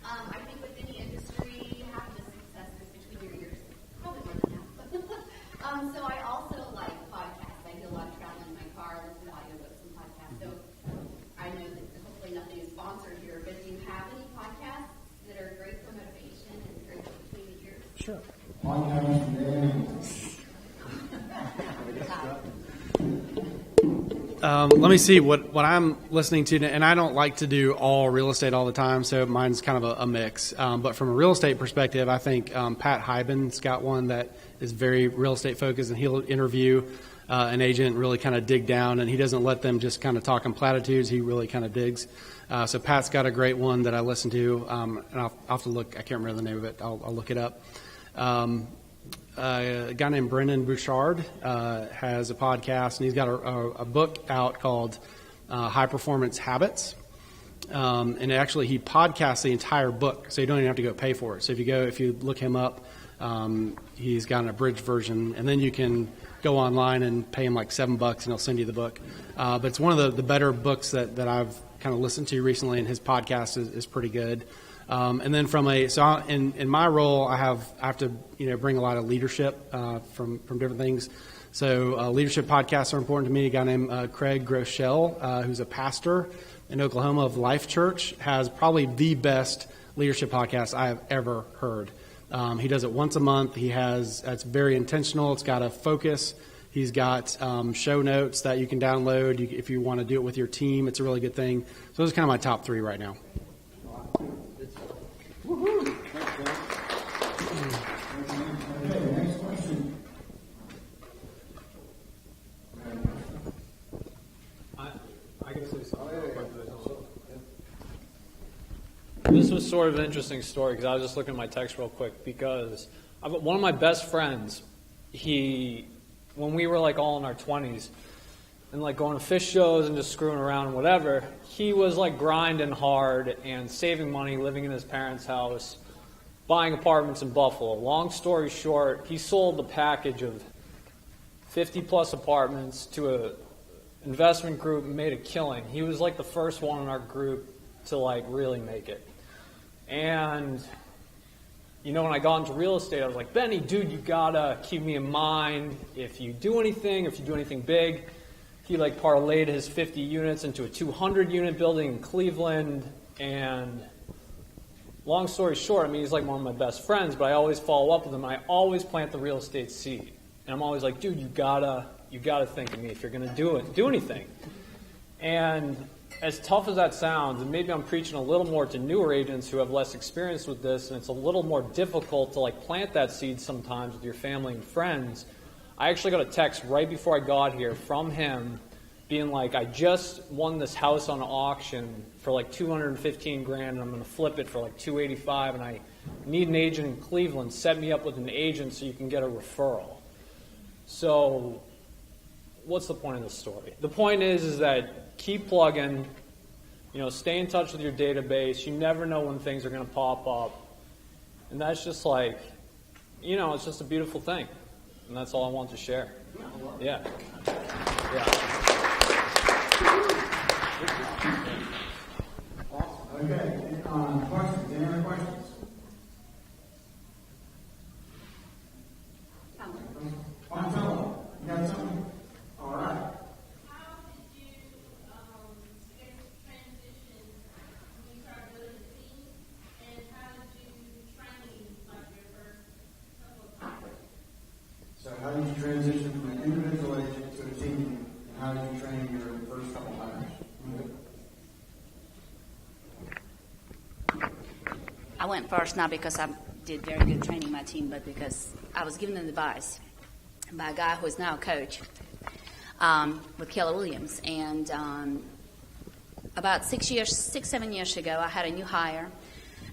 I think with any industry, half the success is between your ears. Probably more than half. So I also like podcasts. I do a lot of traveling in my car, listen to audiobooks and podcasts. So I know that hopefully nothing is sponsored here, but do you have any podcasts that are great for motivation and great between the ears? Sure. Let me see what I'm listening to, and I don't like to do all real estate all the time, so mine's kind of a mix. But from a real estate perspective, I think Pat Hyben's got one that is very real estate focused, and he'll interview an agent, really kind of dig down, and he doesn't let them just kind of talk in platitudes. He really kind of digs. So Pat's got a great one that I listen to, and I'll have to look. I can't remember the name of it. I'll look it up. A guy named Brendan Bouchard has a podcast, and he's got a book out called High Performance Habits. And actually, he podcasts the entire book, so you don't even have to go pay for it. So if you look him up, he's got an abridged version, and then you can go online and pay him like $7, and he'll send you the book. But it's one of the better books that I've kind of listened to recently, and his podcast is pretty good. And then in my role, I have to bring a lot of leadership from different things. So leadership podcasts are important to me. A guy named Craig Groeschel, who's a pastor in Oklahoma of Life Church, has probably the best leadership podcast I have ever heard. He does it once a month. It's very intentional. It's got a focus. He's got show notes that you can download if you want to do it with your team. It's a really good thing. So those are kind of my top 3 right now. Woohoo! Thanks, Dan. Okay, next question. I can say something. This was sort of an interesting story because I was just looking at my text real quick because one of my best friends, when we were like all in our 20s and like going to fish shows and just screwing around and whatever, he was like grinding hard and saving money, living in his parents' house, buying apartments in Buffalo. Long story short, he sold a package of 50 plus apartments to a investment group and made a killing. He was like the first one in our group to like really make it. And when I got into real estate, I was like, Benny, dude, you gotta keep me in mind if you do anything big. He like parlayed his 50 units into a 200 unit building in Cleveland, and long story short, I mean, he's like one of my best friends, but I always follow up with him. I always plant the real estate seed. And I'm always like, dude, you gotta think of me if you're gonna do anything. And as tough as that sounds, and maybe I'm preaching a little more to newer agents who have less experience with this, and it's a little more difficult to like plant that seed sometimes with your family and friends. I actually got a text right before I got here from him being like, I just won this house on auction for like $215,000 and I'm going to flip it for like $285,000 and I need an agent in Cleveland. Set me up with an agent so you can get a referral. So what's the point of this story? The point is that keep plugging, stay in touch with your database. You never know when things are going to pop up. And that's just like, it's just a beautiful thing. And that's all I want to share. Yeah. Okay. Questions? Any other questions? Montello, you got something? All right. How did you transition when you started building a team, and how did you train like your first couple of times? So how did you transition from an individual agent to a team, and how did you train your first couple hires? I went first not because I did very good training my team, but because I was given advice by a guy who is now a coach with KellerWilliams. And about 7 years ago, I had a new hire,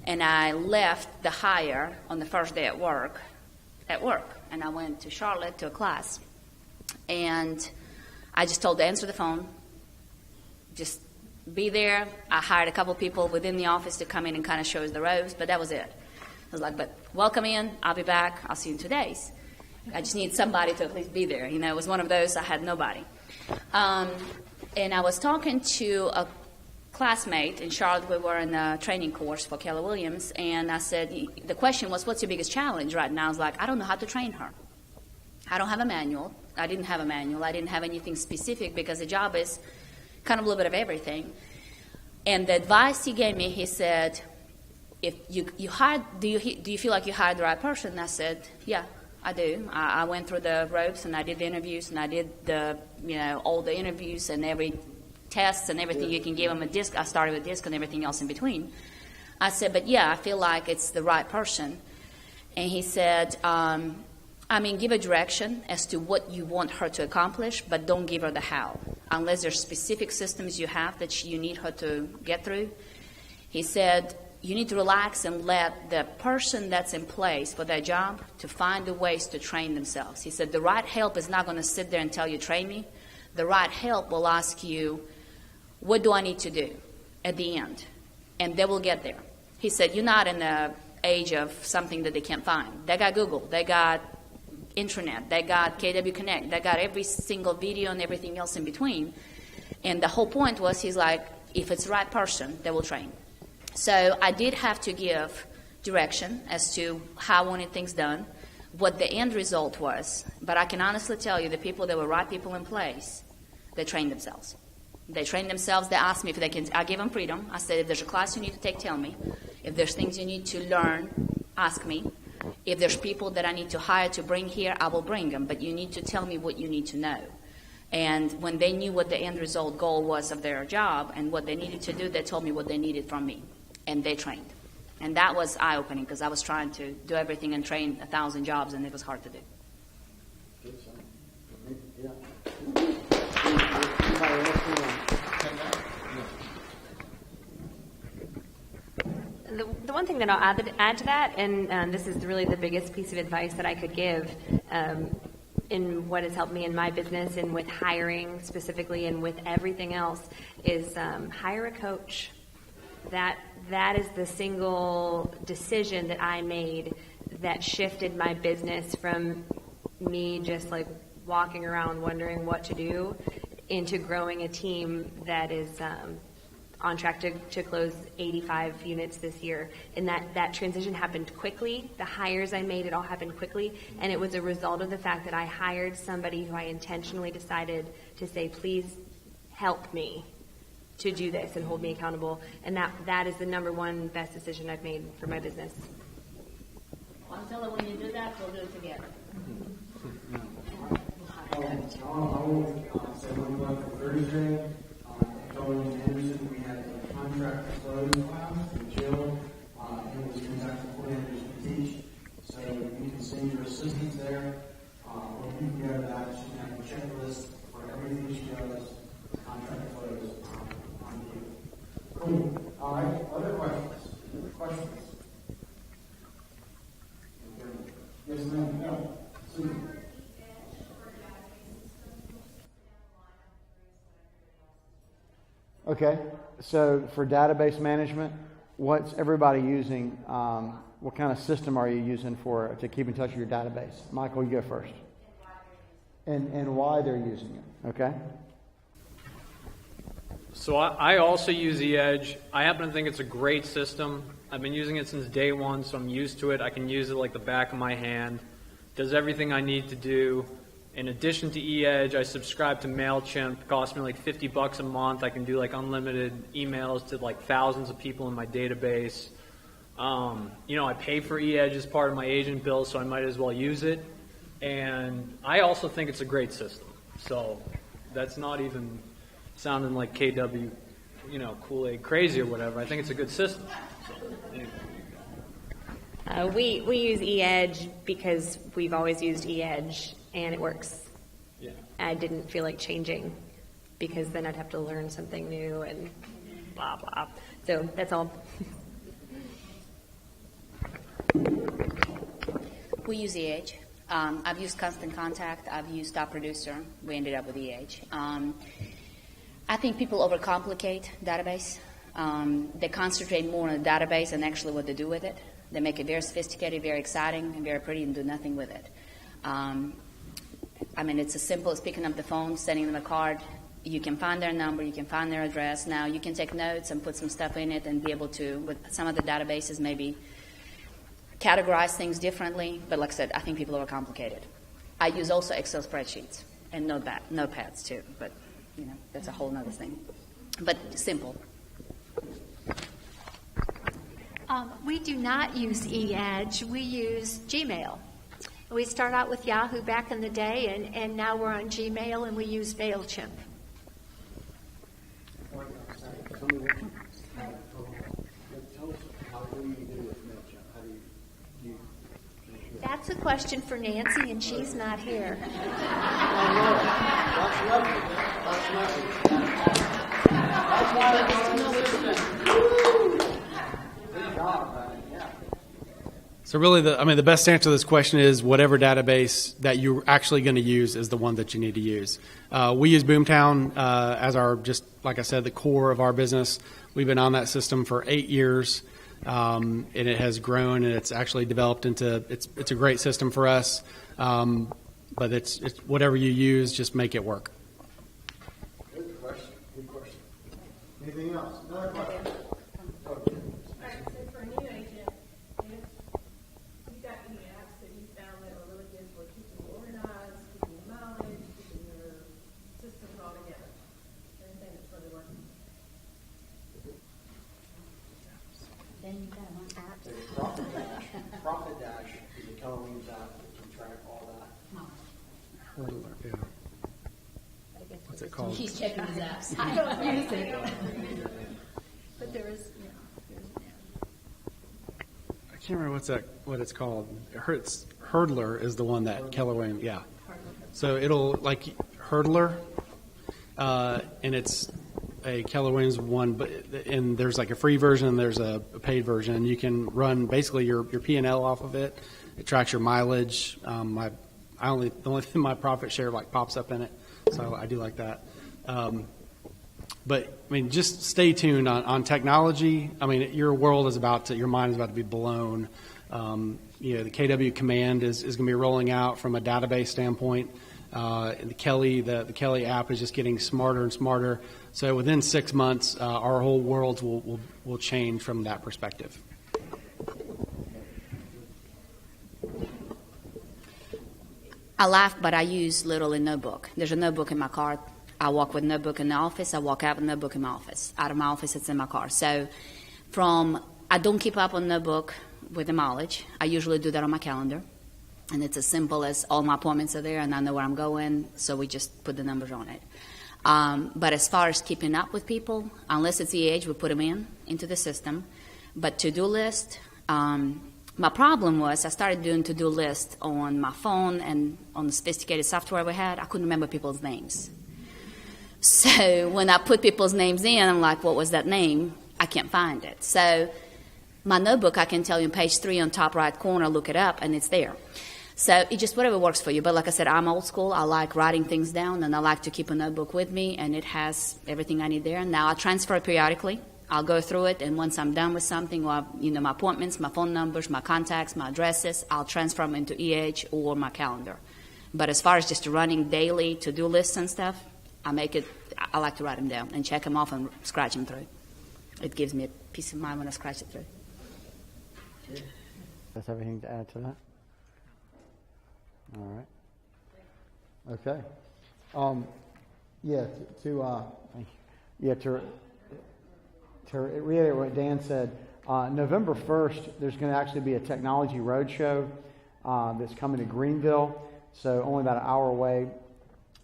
and I left the hire on the first day at work, and I went to Charlotte to a class. And I just told to answer the phone, just be there. I hired a couple people within the office to come in and kind of show us the ropes, but that was it. I was like, but welcome in. I'll be back. I'll see you in 2 days. I just need somebody to at least be there. It was one of those. I had nobody. And I was talking to a classmate in Charlotte. We were in a training course for KellerWilliams, and I said, the question was, what's your biggest challenge right now? I was like, I don't know how to train her. I don't have a manual. I didn't have a manual. I didn't have anything specific because the job is kind of a little bit of everything. And the advice he gave me, he said, if you hired, do you feel like you hired the right person? And I said, yeah, I do. I went through the ropes, and I did the interviews, and I did all the interviews and every test and everything you can give them a disc. I started with disc and everything else in between. I said, but yeah, I feel like it's the right person. And he said, give a direction as to what you want her to accomplish, but don't give her the how. Unless there's specific systems you have that you need her to get through. He said, you need to relax and let the person that's in place for that job to find the ways to train themselves. He said, the right help is not going to sit there and tell you, train me. The right help will ask you, what do I need to do at the end? And they will get there. He said, you're not in the age of something that they can't find. They got Google. They got Intranet, they got KW Connect, they got every single video and everything else in between. And the whole point was, he's like, if it's the right person, they will train. So I did have to give direction as to how I wanted things done, what the end result was. But I can honestly tell you, the people that were right people in place, they trained themselves. They trained themselves. They asked me if they can. I gave them freedom. I said, if there's a class you need to take, tell me. If there's things you need to learn, ask me. If there's people that I need to hire to bring here, I will bring them. But you need to tell me what you need to know. And when they knew what the end result goal was of their job and what they needed to do, they told me what they needed from me. And they trained. And that was eye-opening because I was trying to do everything and train 1,000 jobs, and it was hard to do. The one thing that I'll add to that, and this is really the biggest piece of advice that I could give in what has helped me in my business and with hiring specifically and with everything else, is hire a coach. That is the single decision that I made that shifted my business from me just like walking around wondering what to do into growing a team that is on track to close 85 units this year. And that transition happened quickly. The hires I made, it all happened quickly. And it was a result of the fact that I hired somebody who I intentionally decided to say, please help me to do this and hold me accountable. And that is the number one best decision I've made for my business. Until when you do that, we'll do it together. I will say one more for Thursday. KellerWilliams Anderson, we had a contract closing class with Jill. It was transaction coordinators to teach. So you can send your assistants there. Or you can go to that. She can have a checklist for everything she does. Contract close on you. Cool. All right. Other questions? Questions? Yes, ma'am. No. Susan. Okay, so for database management, what's everybody using? What kind of system are you using to keep in touch with your database? Michael, you go first. And why they're using it, okay? So I also use eEdge. I happen to think it's a great system. I've been using it since day one, so I'm used to it. I can use it like the back of my hand. Does everything I need to do. In addition to eEdge, I subscribe to MailChimp. It costs me like $50 a month. I can do like unlimited emails to like thousands of people in my database. I pay for eEdge as part of my agent bill, so I might as well use it. And I also think it's a great system. So that's not even sounding like KW, Kool-Aid crazy or whatever. I think it's a good system. So, anyway. We use eEdge because we've always used eEdge, and it works. Yeah. I didn't feel like changing because then I'd have to learn something new and blah, blah. So that's all. We use eEdge. I've used Constant Contact. I've used Top Producer. We ended up with eEdge. I think people overcomplicate database. They concentrate more on the database than actually what they do with it. They make it very sophisticated, very exciting, and very pretty, and do nothing with it. It's as simple as picking up the phone, sending them a card. You can find their number, you can find their address. Now, you can take notes and put some stuff in it and be able to, with some of the databases, maybe categorize things differently. But like I said, I think people overcomplicate it. I use also Excel spreadsheets and notepads too, but that's a whole other thing. But simple. We do not use eEdge. We use Gmail. We started out with Yahoo back in the day, and now we're on Gmail, and we use MailChimp. That's a question for Nancy, and she's not here. So really, the best answer to this question is whatever database that you're actually going to use is the one that you need to use. We use Boomtown as our, just like I said, the core of our business. We've been on that system for 8 years, and it has grown, and it's actually developed into, it's a great system for us. But it's whatever you use, just make it work. Good question. Good question. Anything else? Another question. Profit Dash is a KellerWilliams app that can track all that. Yeah. What's it called? He's checking his apps. I don't use it. But there is, I can't remember what it's called. Hurdler is the one that KellerWilliams, yeah. So it'll, like Hurdler, and it's a KellerWilliams one, and there's like a free version, there's a paid version. You can run basically your P&L off of it. It tracks your mileage. The only thing my profit share pops up in it, so I do like that. But just stay tuned on technology. Your world is your mind is about to be blown. The KW command is going to be rolling out from a database standpoint. The Kelly app is just getting smarter and smarter. So within 6 months, our whole world will change from that perspective. I laugh, but I use literally notebook. There's a notebook in my car. I walk with a notebook in the office. I walk out with a notebook in my office. Out of my office, it's in my car. So I don't keep up on notebook with the mileage. I usually do that on my calendar. And it's as simple as all my appointments are there and I know where I'm going, so we just put the numbers on it. But as far as keeping up with people, unless it's EH, we put them into the system. But to-do list, my problem was I started doing to-do list on my phone and on the sophisticated software we had. I couldn't remember people's names. So when I put people's names in, I'm like, what was that name? I can't find it. So my notebook, I can tell you on page 3 on top right corner, look it up, and it's there. So it just whatever works for you. But like I said, I'm old school. I like writing things down, and I like to keep a notebook with me, and it has everything I need there. Now I transfer it periodically. I'll go through it, and once I'm done with something, or my appointments, my phone numbers, my contacts, my addresses, I'll transfer them into EH or my calendar. But as far as just running daily to-do lists and stuff, I like to write them down and check them off and scratch them through. It gives me a peace of mind when I scratch it through. That's everything to add to that? All right. Okay. To reiterate what Dan said, November 1st, there's going to actually be a technology roadshow that's coming to Greenville, so only about an hour away.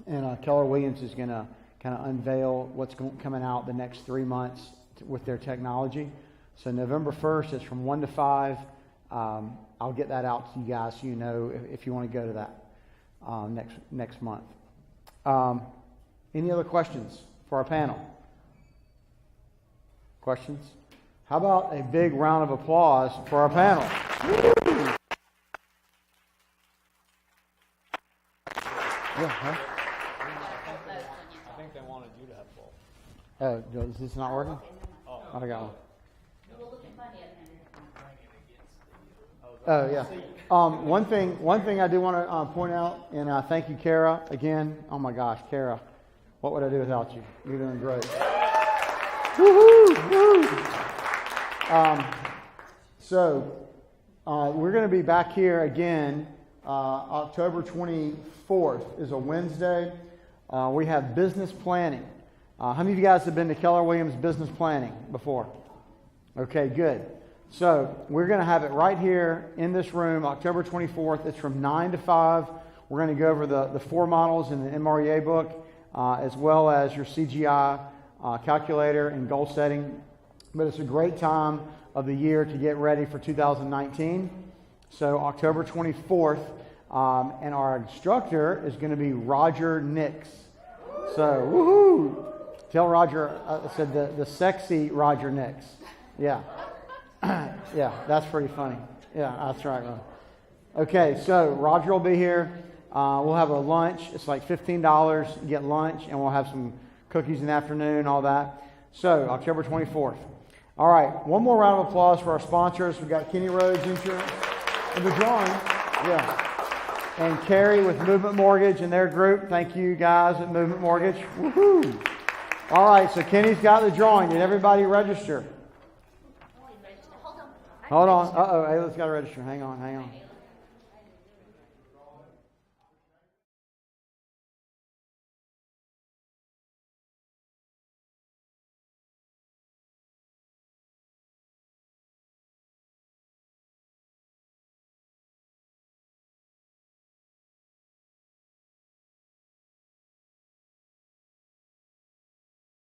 And KellerWilliams is going to kind of unveil what's coming out the next 3 months with their technology. So November 1st, it's from 1 to 5. I'll get that out to you guys so you know if you want to go to that next month. Any other questions for our panel? Questions? How about a big round of applause for our panel? Yeah, huh? I think they wanted you to have both. Oh, is this not working? Oh, I got one. Oh, yeah. One thing I do want to point out, and thank you, Kara, again. Oh my gosh, Kara, what would I do without you? You're doing great. Woohoo! Woo! We're going to be back here again. October 24th is a Wednesday. We have business planning. How many of you guys have been to KellerWilliams business planning before? Okay, good. So we're going to have it right here in this room, October 24th. It's from 9 to 5. We're going to go over the 4 models in the MREA book, as well as your CGI calculator and goal setting. But it's a great time of the year to get ready for 2019. So October 24th, and our instructor is going to be Roger Nix. So, woohoo! Tell Roger I said the sexy Roger Nix. Yeah. Yeah, that's pretty funny. Yeah, that's right, Ron. Okay, so Roger will be here. We'll have a lunch. It's like $15. You get lunch, and we'll have some cookies in the afternoon, all that. So, October 24th. All right, one more round of applause for our sponsors. We've got Kenny Rhodes Insurance and the drawing. Yeah. And Carrie with Movement Mortgage and their group. Thank you, guys, at Movement Mortgage. Woohoo! All right, so Kenny's got the drawing. Did everybody register? Hold on. Uh-oh. Hey, let's got to register. Hang on.